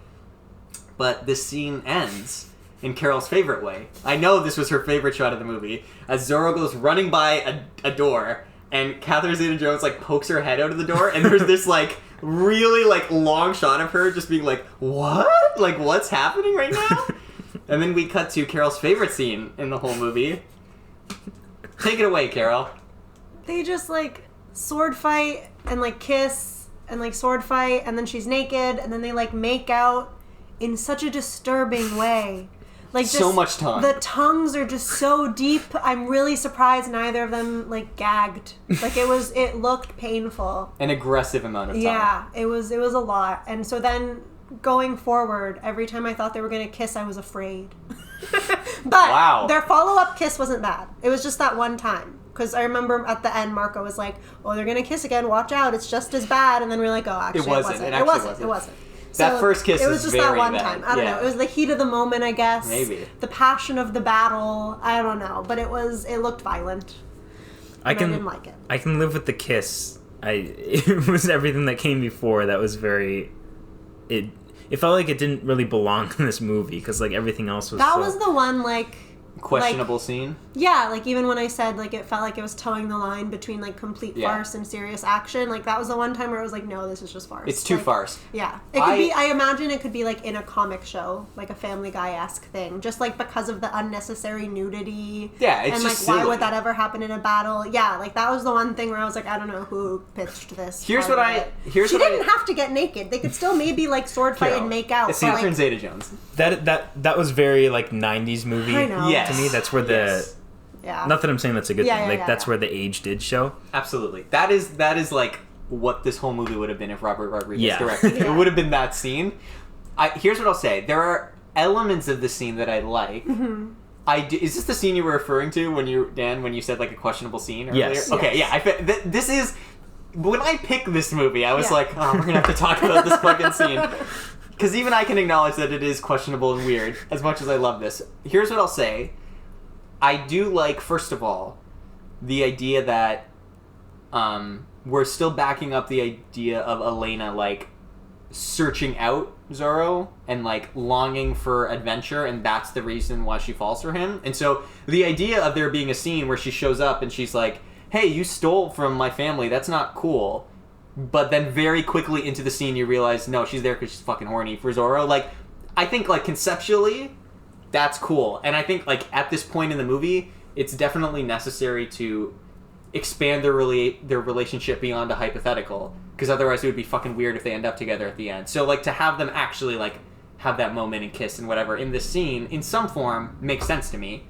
But this scene ends in Carol's favorite way. I know this was her favorite shot of the movie, as Zorro goes running by a door, and Catherine Zeta-Jones like pokes her head out of the door, and there's this like really like long shot of her just being like, what? Like, what's happening right now? And then we cut to Carol's favorite scene in the whole movie. Take it away, Carol. They just like sword fight and like kiss and like sword fight, and then she's naked, and then they like make out in such a disturbing way. Like just, so much tongue. The tongues are just so deep. I'm really surprised neither of them like gagged. Like it looked painful. An aggressive amount of tongue. Yeah, it was a lot. And so then going forward, every time I thought they were going to kiss, I was afraid. But wow. Their follow-up kiss wasn't bad. It was just that one time. Because I remember at the end, Marco was like, oh, they're going to kiss again. Watch out. It's just as bad. And then we were like, oh, actually, it wasn't. It wasn't. That first kiss it was just that one bad. time. I don't know. It was the heat of the moment, I guess. Maybe. The passion of the battle. I don't know. But it looked violent. I didn't like it. I can live with the kiss. It was everything that came before that was very... It felt like it didn't really belong in this movie, because like everything else was That was the one like... questionable scene. Yeah, like even when I said like it felt like it was towing the line between like complete farce and serious action, like that was the one time where I was like, no, this is just farce. It's too farce. Yeah, it could be. I imagine it could be like in a comic show, like a Family Guy-esque thing, just like because of the unnecessary nudity. Yeah, it's and just like silly. Why would that ever happen in a battle? Yeah, like that was the one thing where I was like, I don't know who pitched this. She didn't have to get naked. They could still maybe like sword fight and make out. It's Catherine Zeta-Jones. That was very like 90s movie. I know. Yes. To me, that's where the Yeah. Not that I'm saying that's a good thing. Like that's where the age did show. Absolutely. That is like what this whole movie would have been if Robert Rodriguez directed it. Yeah. It would have been that scene. Here's what I'll say. There are elements of the scene that I like. Mm-hmm. Is this the scene you were referring to when you said like a questionable scene earlier? Yes. Okay, yeah. This is... When I picked this movie, I was like, oh, we're going to have to talk about this fucking scene. Because even I can acknowledge that it is questionable and weird, as much as I love this. Here's what I'll say. I do like, first of all, the idea that we're still backing up the idea of Elena, like, searching out Zorro and, like, longing for adventure, and that's the reason why she falls for him. And so the idea of there being a scene where she shows up and she's like, hey, you stole from my family, that's not cool. But then very quickly into the scene you realize, no, she's there because she's fucking horny for Zorro. Like, I think, like, conceptually, that's cool. And I think, like, at this point in the movie, it's definitely necessary to expand their relationship beyond a hypothetical. Because otherwise it would be fucking weird if they end up together at the end. So, like, to have them actually, like, have that moment and kiss and whatever in this scene, in some form, makes sense to me.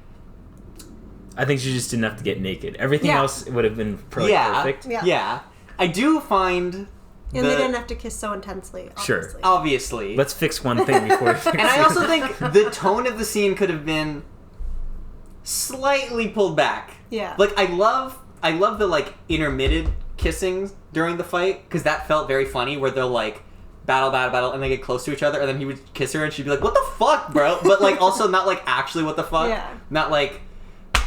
I think she just didn't have to get naked. Everything else would have been perfect. Yeah. I do find... And they didn't have to kiss so intensely, obviously. Sure. Obviously. Let's fix one thing before we fix And I also think the tone of the scene could have been slightly pulled back. Yeah. Like, I love the, like, intermittent kissing during the fight, because that felt very funny, where they'll, like, battle, and they get close to each other, and then he would kiss her, and she'd be like, what the fuck, bro? But, like, also not, like, actually what the fuck. Yeah. Not, like,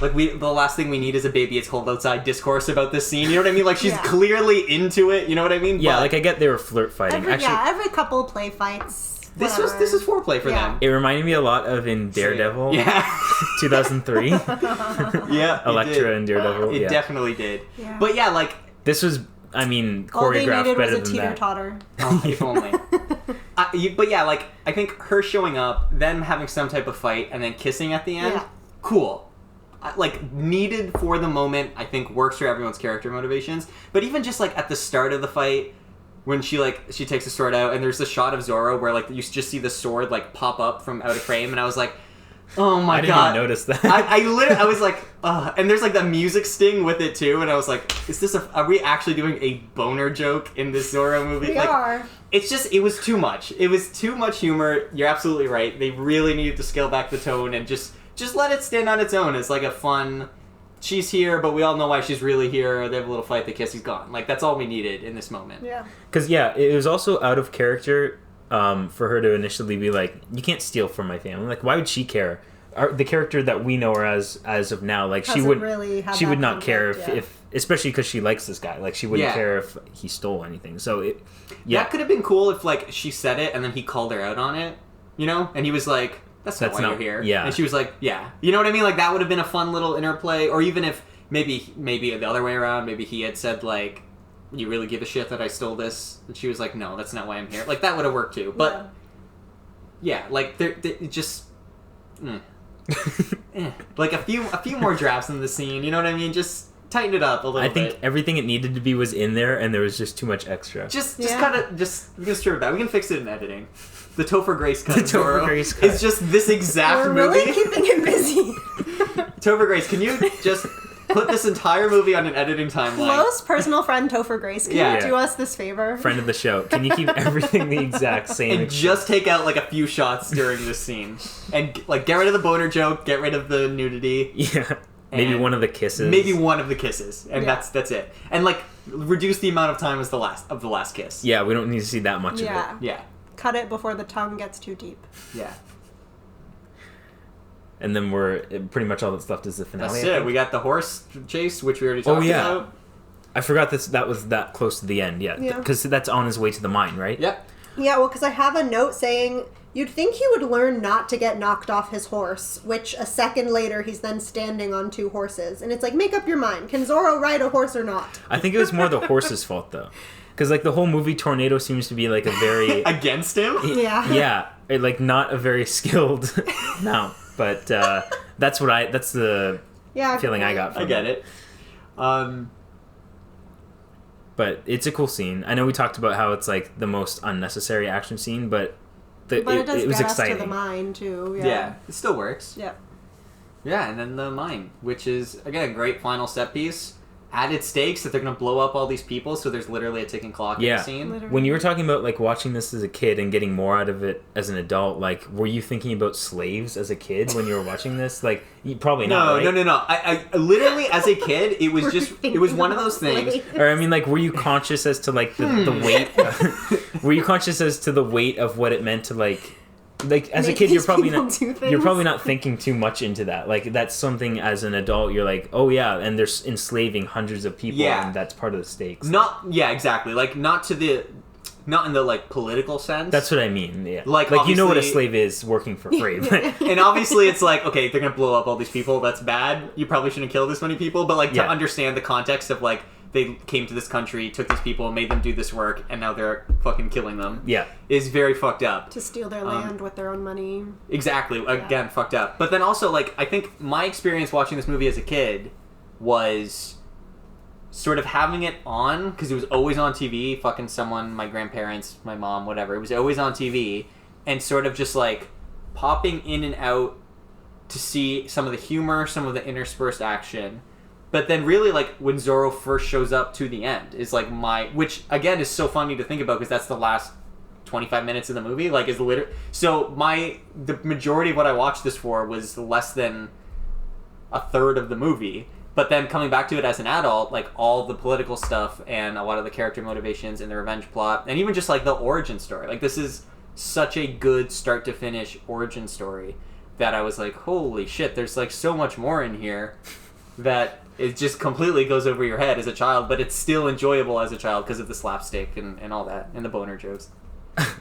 the last thing we need is a baby it's cold outside discourse about this scene, you know what I mean? Like, she's clearly into it, you know what I mean? Yeah, but like, I get they were flirt fighting. Every couple play fights. this is foreplay for them. It reminded me a lot of in Daredevil. Yeah. 2003. Yeah. Elektra and Daredevil. It definitely did. Yeah. But yeah, like, This was, I mean, All they choreographed needed was better a than that. teeter-totter. oh, if only. But yeah, like, I think her showing up, them having some type of fight, and then kissing at the end, Yeah. cool. Like, needed for the moment, I think works for everyone's character motivations. But even just, like, at the start of the fight, when she takes the sword out, and there's the shot of Zorro where, like, you just see the sword, like, pop up from out of frame, and I was like, oh my god. I didn't even notice that. I was like, and there's, like, the music sting with it, too, and I was like, are we actually doing a boner joke in this Zorro movie? We like, are. It's just, it was too much. It was too much humor. You're absolutely right. They really needed to scale back the tone and just let it stand on its own as, like, a fun, she's here, but we all know why she's really here. They have a little fight, they kiss, he's gone. Like, that's all we needed in this moment. Yeah. Because, yeah, it was also out of character for her to initially be like, you can't steal from my family. Like, why would she care? The character that we know her as of now, like, she would not care if especially because she likes this guy. Like, she wouldn't care if he stole anything. So, That could have been cool if, like, she said it and then he called her out on it, you know? And he was like, that's not why you're here. Yeah. And she was like, yeah. You know what I mean? Like, that would have been a fun little interplay. Or even if maybe the other way around, maybe he had said, like, you really give a shit that I stole this? And she was like, no, that's not why I'm here. Like, that would have worked too. But, yeah, like, it just... Like, a few more drafts in the scene, you know what I mean? Just tighten it up a little bit. I think everything it needed to be was in there, and there was just too much extra. Just kind of, we can strip it back. We can fix it in editing. The Topher Grace cut. The Topher Grace cut. It's just this exact We're movie. really keeping him busy. Topher Grace, can you just put this entire movie on an editing timeline? Close personal friend Topher Grace, can you do us this favor? Friend of the show. Can you keep everything the exact same? And just take out, like, a few shots during this scene. And, like, get rid of the boner joke, get rid of the nudity. Yeah. Maybe one of the kisses. Maybe one of the kisses. And that's it. And, like, reduce the amount of time as the last kiss. Yeah, we don't need to see that much of it. Yeah. Cut it before the tongue gets too deep. Yeah. And then pretty much all that's left is the finale. That's it. We got the horse chase, which we already talked about. I forgot that was that close to the end. Yeah. Because that's on his way to the mine, right? Yep. Yeah, well, because I have a note saying, you'd think he would learn not to get knocked off his horse, which a second later he's then standing on two horses. And it's like, make up your mind. Can Zorro ride a horse or not? I think it was more the horse's fault, though. Because, like, the whole movie Tornado seems to be, like, a very... Against him? Yeah. Yeah. Like, not a very skilled mount. But that's the feeling I got from I get it. But it's a cool scene. I know we talked about how it's, like, the most unnecessary action scene, but it does was get exciting. us to the mine, too. Yeah, it still works. Yeah. Yeah, and then the mine, which is, again, a great final set piece. Added stakes that they're going to blow up all these people, so there's literally a ticking clock in the scene. Literally. When you were talking about, like, watching this as a kid and getting more out of it as an adult, like, were you thinking about slaves as a kid when you were watching this? Like, probably not, right? No. I literally, as a kid, it was just, it was one of those things. Or, I mean, like, were you conscious as to, like, the weight? Were you conscious as to the weight of what it meant to, like as a kid, you're probably not thinking too much into that. Like, that's something as an adult you're like, oh yeah, and they're enslaving hundreds of people, and that's part of the stakes. Exactly. Like, not in the, like, political sense. That's what I mean. Yeah. Like you know what a slave is working for free. And obviously it's like, okay, they're gonna blow up all these people. That's bad. You probably shouldn't kill this many people. But, like, to understand the context of, like, they came to this country, took these people, made them do this work, and now they're fucking killing them. Yeah. Is very fucked up. To steal their land with their own money. Exactly. Again, fucked up. But then also, like, I think my experience watching this movie as a kid was sort of having it on, because it was always on TV, fucking someone, my grandparents, my mom, whatever. It was always on TV, and sort of just, like, popping in and out to see some of the humor, some of the interspersed action. But then really, like, when Zorro first shows up to the end is, like, which, again, is so funny to think about because that's the last 25 minutes of the movie. Like, is literally... So, the majority of what I watched this for was less than a third of the movie. But then coming back to it as an adult, like all the political stuff and a lot of the character motivations and the revenge plot, and even just like the origin story. Like this is such a good start to finish origin story that I was like, holy shit, there's like so much more in here that it just completely goes over your head as a child, but it's still enjoyable as a child because of the slapstick and all that, and the boner jokes.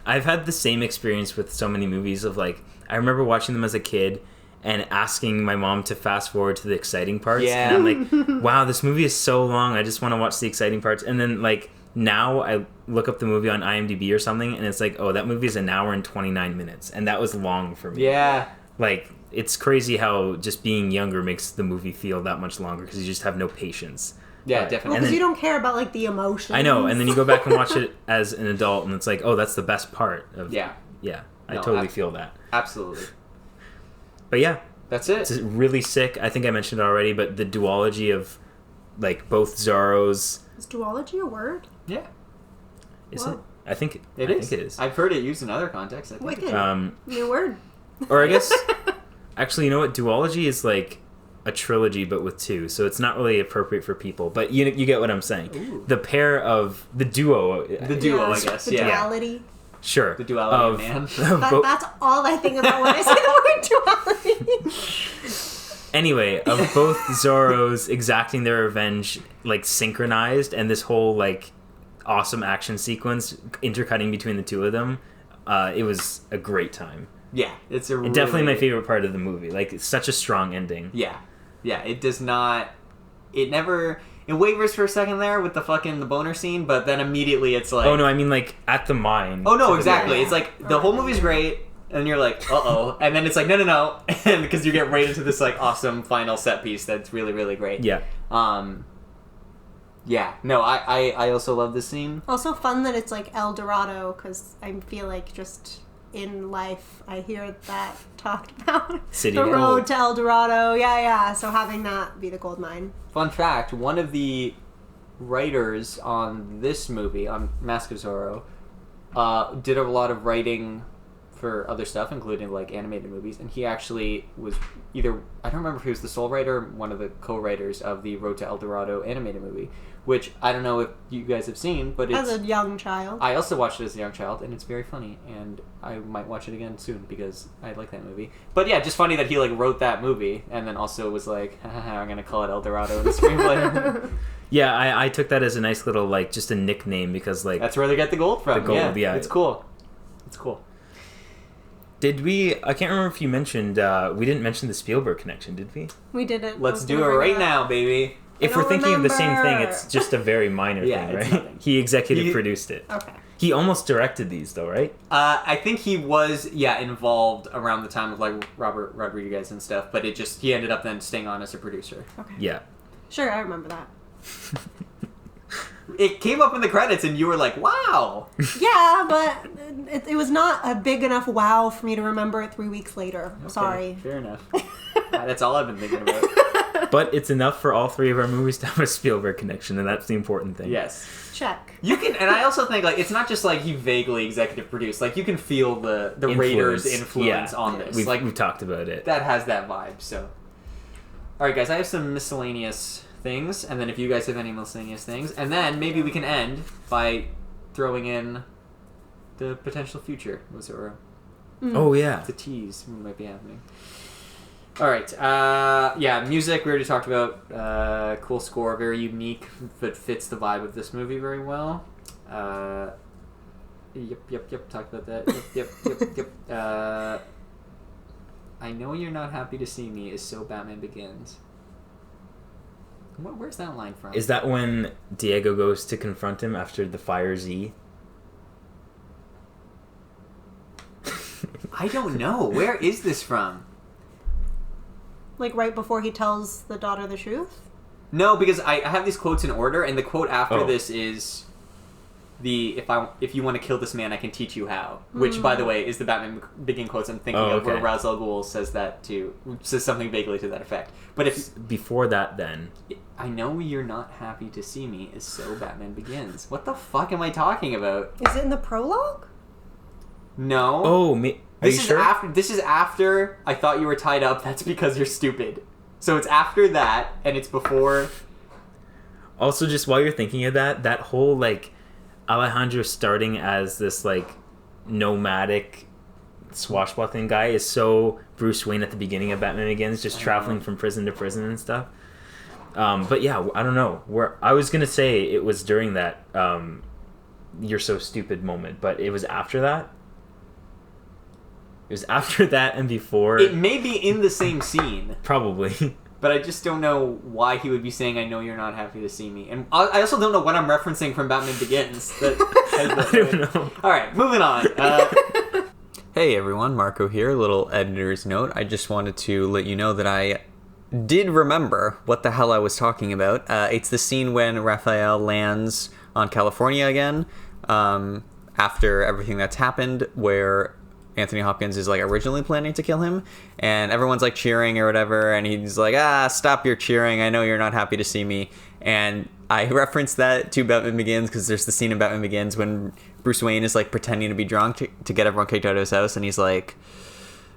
I've had the same experience with so many movies of like, I remember watching them as a kid and asking my mom to fast forward to the exciting parts. Yeah. And I'm like, wow, this movie is so long. I just want to watch the exciting parts. And then like now I look up the movie on IMDb or something and it's like, oh, that movie is an hour and 29 minutes. And that was long for me. Yeah. Like, it's crazy how just being younger makes the movie feel that much longer because you just have no patience. Yeah, But- definitely. Because you don't care about like the emotions. I know, and then you go back and watch it as an adult and it's like, oh, that's the best part of Yeah. I No, totally feel that. Absolutely. But yeah, That's it. it's really sick. I think I mentioned it already, but the duology of like both Zorros. Is duology a word? Yeah. Is Wow. it? I think It I is. think it is. I've heard it used in other contexts. I think. Wicked. New word. Or I guess actually, you know what? Duology is like a trilogy but with two, so it's not really appropriate for people. But you get what I'm saying. Ooh. The pair of the duo. The duo, I guess. The Yeah. duality. Sure. The duality of man. That's all I think about when I say the word duality. Anyway, of both Zorros exacting their revenge, like synchronized, and this whole like awesome action sequence intercutting between the two of them, it was a great time. Yeah, it's a And definitely my favorite part of the movie. Like, it's such a strong ending. Yeah, it does not. It never. It wavers for a second there with the boner scene, but then immediately it's like. Oh no, I mean like at the mine. Oh no, to the exactly. very- It's like the whole movie's great, and you're like, uh-oh, and then it's like, no, and because you get right into this like awesome final set piece that's really, really great. Yeah. Yeah. No, I also love this scene. Also fun that it's like El Dorado, because I feel like just in life I hear that talked about. City the of road Gold. to El Dorado. Yeah. So having that be the gold mine. Fun fact: one of the writers on this movie, on Mask of Zorro, did a lot of writing for other stuff, including like animated movies, and he actually was either, I don't remember if he was the sole writer or one of the co-writers of the Road to El Dorado animated movie, which I don't know if you guys have seen, but it's... As a young child. I also watched it as a young child, and it's very funny, and I might watch it again soon because I like that movie. But yeah, just funny that he like wrote that movie, and then also was like, I'm gonna call it El Dorado in the screenplay. Yeah, I took that as a nice little like just a nickname because like That's where they get the gold from. The gold, yeah. It's cool. It's cool. did we? I can't remember if you mentioned we didn't mention the Spielberg connection, did we? We didn't. Let's do it right now, baby. If we're don't thinking of the same thing, remember. it's just a very minor Yeah, thing, it's right? nothing. He executive He- produced it. Okay. He almost directed these though, right? I think he was, involved around the time of like Robert Rodriguez and stuff, but he ended up then staying on as a producer. Okay. Yeah. Sure, I remember that. It came up in the credits, and you were like, "Wow!" Yeah, but it was not a big enough wow for me to remember it 3 weeks later. Okay, Sorry. fair enough. That's all I've been thinking about. But it's enough for all three of our movies to have a Spielberg connection, and that's the important thing. Yes, Check. you can, and I also think like it's not just like he vaguely executive produced. Like you can feel the Raiders' influence Yeah. on this. We've talked about it. That has that vibe. So, all right, guys, I have some miscellaneous things, and then if you guys have any miscellaneous things, and then maybe we can end by throwing in the potential future of Zorro. Oh yeah. The tease might be happening. All right, music we already talked about. Cool score, very unique, but fits the vibe of this movie very well. Yep. Talked about that. Yep. I know you're not happy to see me is so Batman Begins. Where's that line from? Is that when Diego goes to confront him after the Fire Z? I don't know. Where is this from? Like right before he tells the daughter the truth? No, because I have these quotes in order, and the quote after Oh. this is if you want to kill this man, I can teach you how. Which, by the way, is the Batman Begin quotes I'm thinking of, where okay. Ra's al Ghul says something vaguely to that effect. But if Before that, then. I know you're not happy to see me is so Batman Begins. What the fuck am I talking about? Is it in the prologue? No. Oh, are you sure? This is after I thought you were tied up. That's because you're stupid. So it's after that, and it's before. Also, just while you're thinking of that whole, like, Alejandro starting as this, like, nomadic swashbuckling guy is so Bruce Wayne at the beginning of Batman Begins, just traveling from prison to prison and stuff. But yeah, I don't know. I was going to say it was during that "you're so stupid" moment, but it was after that. It was after that and before. It may be in the same scene. Probably. But I just don't know why he would be saying, "I know you're not happy to see me." And I also don't know what I'm referencing from Batman Begins. I don't know. All right, moving on. Hey everyone, Marco here. Little editor's note. I just wanted to let you know that I did remember what the hell I was talking about. It's the scene when Raphael lands on California again, after everything that's happened, where Anthony Hopkins is like originally planning to kill him, and everyone's like cheering or whatever, and he's like, stop your cheering, I know you're not happy to see me. And I referenced that to Batman Begins because there's the scene in Batman Begins when Bruce Wayne is like pretending to be drunk to get everyone kicked out of his house, and he's like,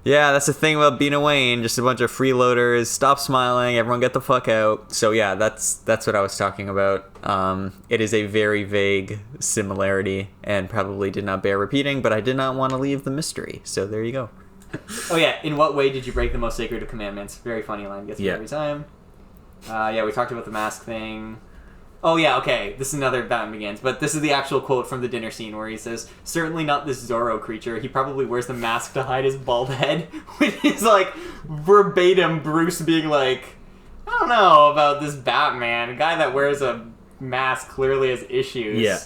yeah, that's the thing about being a Wayne, just a bunch of freeloaders, stop smiling, everyone get the fuck out. So yeah, that's what I was talking about. It is a very vague similarity and probably did not bear repeating, but I did not want to leave the mystery, so there you go. Oh yeah, in what way did you break the most sacred of commandments? Very funny line, gets me every time. Yeah, we talked about the mask thing. Oh yeah, okay, this is another Batman Begins, but this is the actual quote from the dinner scene where he says, "Certainly not this Zorro creature. He probably wears the mask to hide his bald head," which is like verbatim Bruce being like, I don't know about this Batman. A guy that wears a mask clearly has issues. Yeah.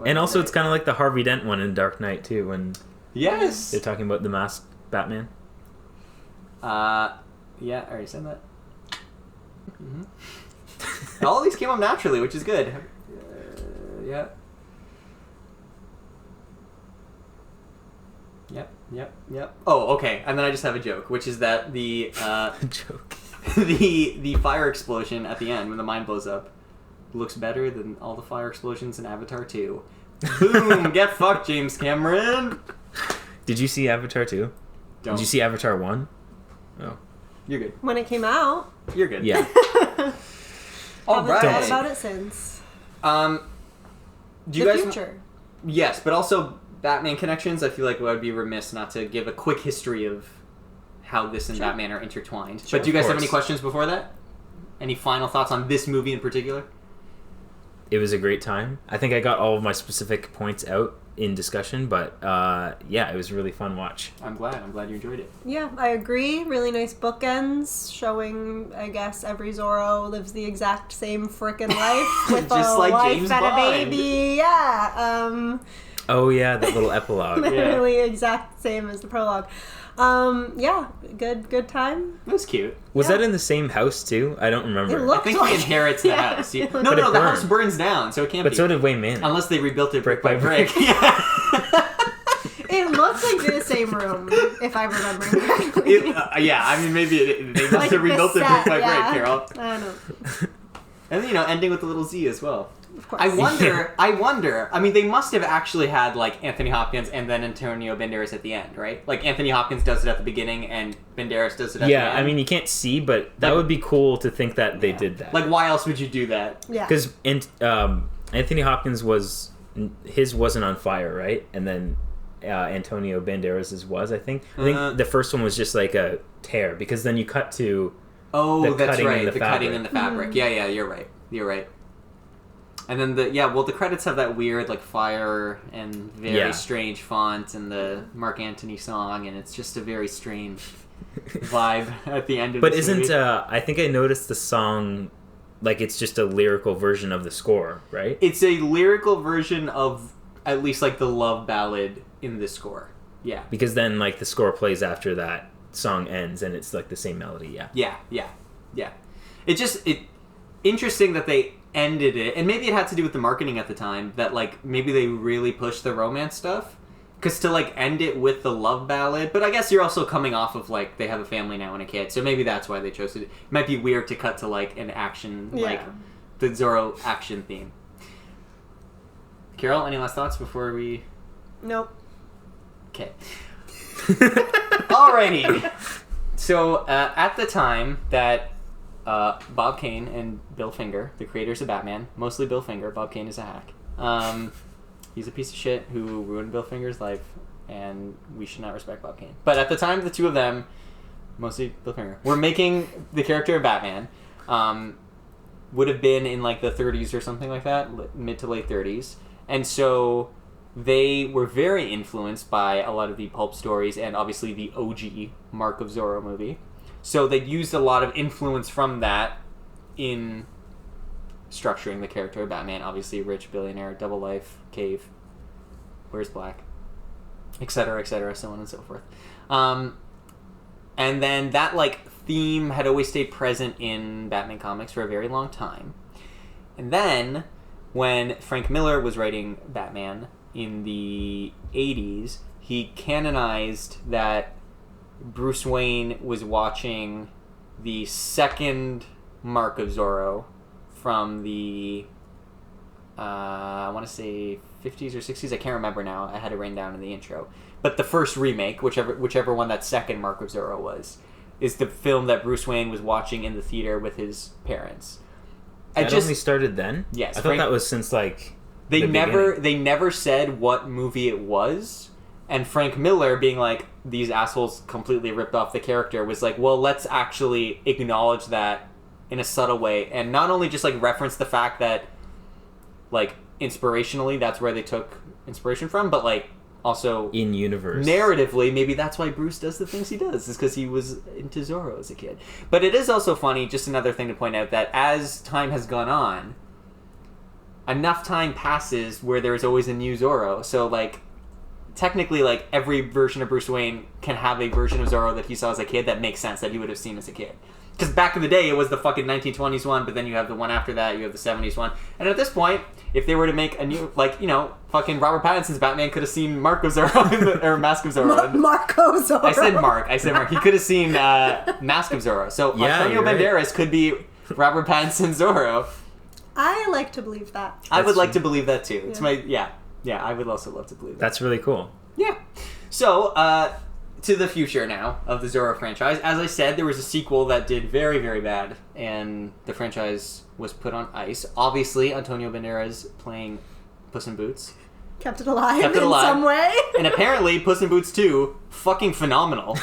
And also it's kind of like the Harvey Dent one in Dark Knight too, when yes, they're talking about the masked Batman. Yeah, I already said that. Mm-hmm. All of these came up naturally, which is good. Yeah. Yep. Oh, okay. And then I just have a joke, which is that the joke. the fire explosion at the end when the mine blows up looks better than all the fire explosions in Avatar 2. Boom! Get fucked, James Cameron. Did you see Avatar 2? Did you see Avatar 1? Oh. You're good. When it came out. You're good. Yeah. All right. Thought about it since. Do you the guys? Future. Yes, but also Batman connections. I feel like I would be remiss not to give a quick history of how this and Batman are intertwined. Sure, but do you guys have course. any questions before that? Any final thoughts on this movie in particular? It was a great time. I think I got all of my specific points out in discussion, but yeah, it was a really fun watch. I'm glad you enjoyed it. Yeah, I agree. Really nice bookends showing, I guess, every Zorro lives the exact same frickin' life with Just a like wife James and Bond. a baby. Yeah. Oh yeah, that little epilogue. Literally exact same as the prologue. Yeah, good time. It was cute. Was that in the same house too? I don't remember. It I looked think like he inherits the house. it No, looked- But it the house burned. burns down, so it can't But be. so did Wayne Manor. Unless they rebuilt it brick by Brick brick. Yeah. It looks like the same room, if I remember correctly. Yeah, I mean, maybe they must Like have rebuilt the it brick by set, yeah. brick, Carol. I don't know. And, ending with a little Z as well. Of course. I wonder, I mean, they must have actually had, like, Anthony Hopkins and then Antonio Banderas at the end, right? Like, Anthony Hopkins does it at the beginning and Banderas does it at the end. Yeah, I mean, you can't see, but that would be cool to think that they did that. Like, why else would you do that? Yeah. Because Anthony Hopkins wasn't on fire, right? And then Antonio Banderas' was, I think. I think the first one was just like a tear, because then you cut to Oh, the that's cutting right, in the the fabric. cutting in the fabric. Yeah, you're right. And then the credits have that weird, like, fire and very strange font and the Mark Antony song, and it's just a very strange vibe at the end of But this isn't movie. I think I noticed the song, like, it's just a lyrical version of the score, right? It's a lyrical version of at least, like, the love ballad in the score. Yeah. Because then, like, the score plays after that song ends, and it's like the same melody. Yeah. Yeah. It's interesting that they ended it, and maybe it had to do with the marketing at the time, that, like, maybe they really pushed the romance stuff, because to, like, end it with the love ballad, but I guess you're also coming off of, like, they have a family now and a kid, so maybe that's why they chose it. It might be weird to cut to, like, an action, like, the Zorro action theme. Carol, any last thoughts before we... Nope. Okay. Alrighty. So, at the time that Bob Kane and Bill Finger, the creators of Batman, mostly Bill Finger. Bob Kane is a hack. He's a piece of shit who ruined Bill Finger's life, and we should not respect Bob Kane. But at the time, the two of them, mostly Bill Finger, were making the character of Batman. Would have been in like the 30s or something like that, mid to late 30s. And so they were very influenced by a lot of the pulp stories and obviously the OG Mark of Zorro movie. So they used a lot of influence from that in structuring the character of Batman. Obviously, rich, billionaire, double life, cave, wears black, etc., so on and so forth. And then that like theme had always stayed present in Batman comics for a very long time. And then when Frank Miller was writing Batman in the 80s, he canonized that Bruce Wayne was watching the second Mark of Zorro from the I want to say 50s or 60s. I can't remember now. I had it written down in the intro. But the first remake, whichever one that second Mark of Zorro was, is the film that Bruce Wayne was watching in the theater with his parents. That only started then? Yes. I thought that was since like they never said what movie it was, and Frank Miller being like, these assholes completely ripped off the character, was like, well, let's actually acknowledge that in a subtle way, and not only just like reference the fact that like inspirationally that's where they took inspiration from, but like also in universe narratively maybe that's why Bruce does the things he does, is because he was into Zorro as a kid. But it is also funny, just another thing to point out, that as time has gone on, enough time passes where there's always a new Zorro. So like technically like every version of Bruce Wayne can have a version of Zorro that he saw as a kid that makes sense, that he would have seen as a kid. Because back in the day, it was the fucking 1920s one, but then you have the one after that, you have the 70s one. And at this point, if they were to make a new, like, you know, fucking Robert Pattinson's Batman could have seen Mark of Zorro, or Mask of Zorro. Marco Zorro. I said Mark. He could have seen Mask of Zorro. So yeah, Antonio Banderas right. could be Robert Pattinson Zorro. I like to believe that. I would like to believe that too. It's my, yeah, I would also love to believe that. That's really cool. Yeah. So, to the future now of the Zorro franchise. As I said, there was a sequel that did very, very bad, and the franchise was put on ice. Obviously, Antonio Banderas playing Puss and Boots. Kept it alive in some way. And apparently, Puss and Boots 2, fucking phenomenal.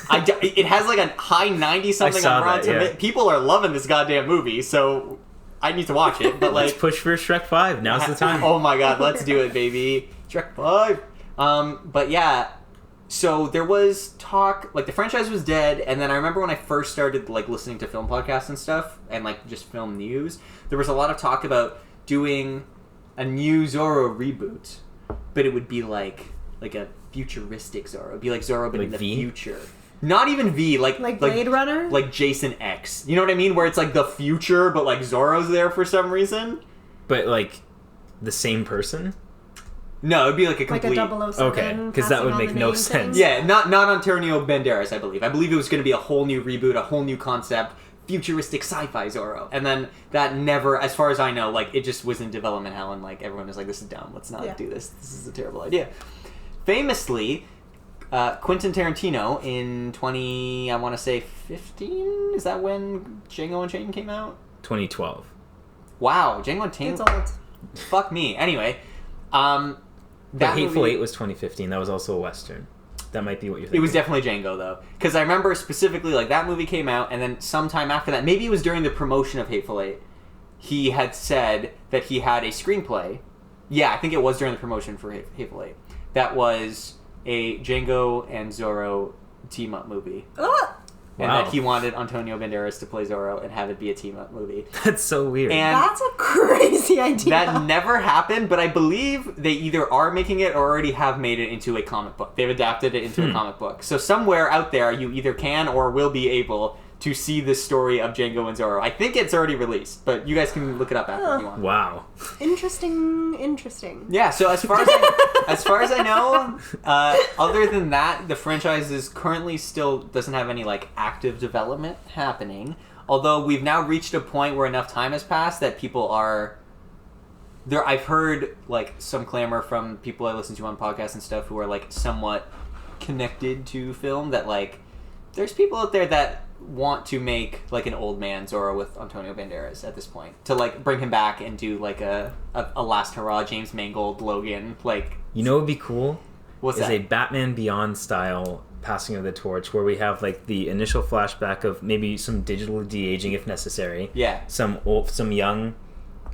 It has like a high 90-something on Rotten Tomatoes. People are loving this goddamn movie, so I need to watch it. But like, let's push for Shrek 5. Now's the time. Oh my god, let's do it, baby. Shrek 5. But yeah, so there was talk, like the franchise was dead, and then I remember when I first started like listening to film podcasts and stuff, and like just film news, there was a lot of talk about doing a new Zorro reboot, but it would be like a futuristic Zorro. It'd be like Zorro, but like in the V? future. Not even V, like Blade Runner? Like Jason X. You know what I mean? Where it's like the future, but like Zorro's there for some reason. But like the same person? No, it'd be like a complete... Like a 007. Okay, because that would make no sense. Yeah, not Antonio Banderas, I believe. I believe it was going to be a whole new reboot, a whole new concept, futuristic sci-fi Zorro. And then that never, as far as I know, like, it just was in development hell, and like everyone was like, this is dumb, let's not do this. This is a terrible idea. Famously, Quentin Tarantino in 15? Is that when Django Unchained came out? 2012. Wow, Django Unchained? It's old. Fuck me. Anyway, But Hateful Eight was 2015. That was also a Western. That might be what you're thinking. It was definitely Django, though. Because I remember specifically, like, that movie came out, and then sometime after that, maybe it was during the promotion of Hateful Eight, he had said that he had a screenplay. Yeah, I think it was during the promotion for Hateful Eight. That was a Django and Zorro team-up movie. And that he wanted Antonio Banderas to play Zorro and have it be a team-up movie. That's so weird. And that's a crazy idea. That never happened, but I believe they either are making it or already have made it into a comic book. They've adapted it into a comic book. So somewhere out there, you either can or will be able to see this story of Django and Zorro. I think it's already released, but you guys can look it up after if you want. Wow. Interesting. Yeah, so as far as I know, other than that, the franchise is currently still doesn't have any like active development happening. Although we've now reached a point where enough time has passed that people are there. I've heard like some clamor from people I listen to on podcasts and stuff who are like somewhat connected to film that like there's people out there that want to make like an old man Zorro with Antonio Banderas at this point, to like bring him back and do like a last hurrah James Mangold Logan, like. You know what would be cool? What's is that? a Batman Beyond style passing of the torch where we have like the initial flashback of maybe some digital de-aging if necessary. Yeah. Some young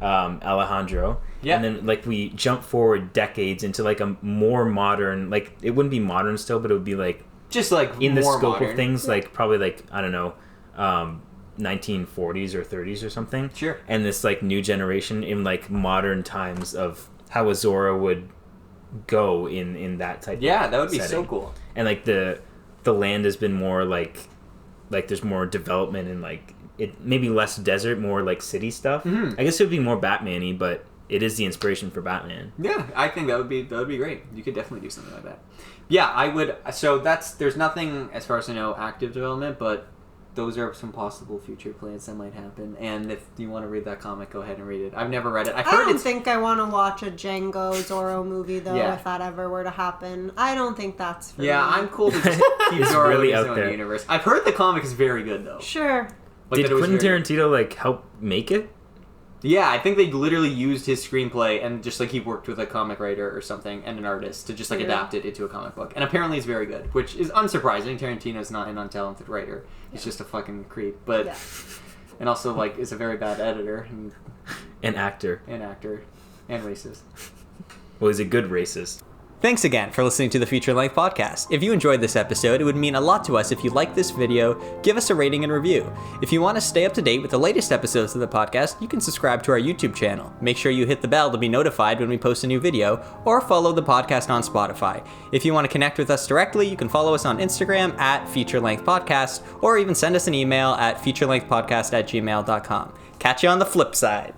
Alejandro. Yeah. And then like we jump forward decades into like a more modern, like it wouldn't be modern still, but it would be like just like in the more scope modern. of things, like probably like, I don't know, 1940s or 30s or something. Sure. And this like new generation in like modern times of how a Zorro would go in that type Yeah, of that would be setting. so cool. And like the land has been more like there's more development and like it maybe less desert, more like city stuff. Mm-hmm. I guess it would be more Batman-y, but it is the inspiration for Batman. Yeah, I think that would be great. You could definitely do something like that. Yeah, I would. So there's nothing as far as I know active development, but those are some possible future plans that might happen. And if you want to read that comic, go ahead and read it. I've never read it. I've I heard don't it's. think I want to watch a Django Zorro movie though. Yeah. If that ever were to happen, I don't think that's for Yeah, me. I'm cool to just keep It's Zorro really in his out own there. universe. I've heard the comic is very good though. Sure. Like, Did that it was Quentin very- Tarantino like help make it? Yeah, I think they literally used his screenplay and just like he worked with a comic writer or something and an artist to just like Yeah. adapt it into a comic book. And apparently it's very good, which is unsurprising. Tarantino's not an untalented writer. He's just a fucking creep. But Yeah. and also like is a very bad editor An actor. and actor and racist. Well, he's a good racist. Thanks again for listening to the Feature Length Podcast. If you enjoyed this episode, it would mean a lot to us if you liked this video, give us a rating and review. If you want to stay up to date with the latest episodes of the podcast, you can subscribe to our YouTube channel. Make sure you hit the bell to be notified when we post a new video, or follow the podcast on Spotify. If you want to connect with us directly, you can follow us on Instagram at Feature Length Podcast, or even send us an email at featurelengthpodcast@gmail.com. Catch you on the flip side.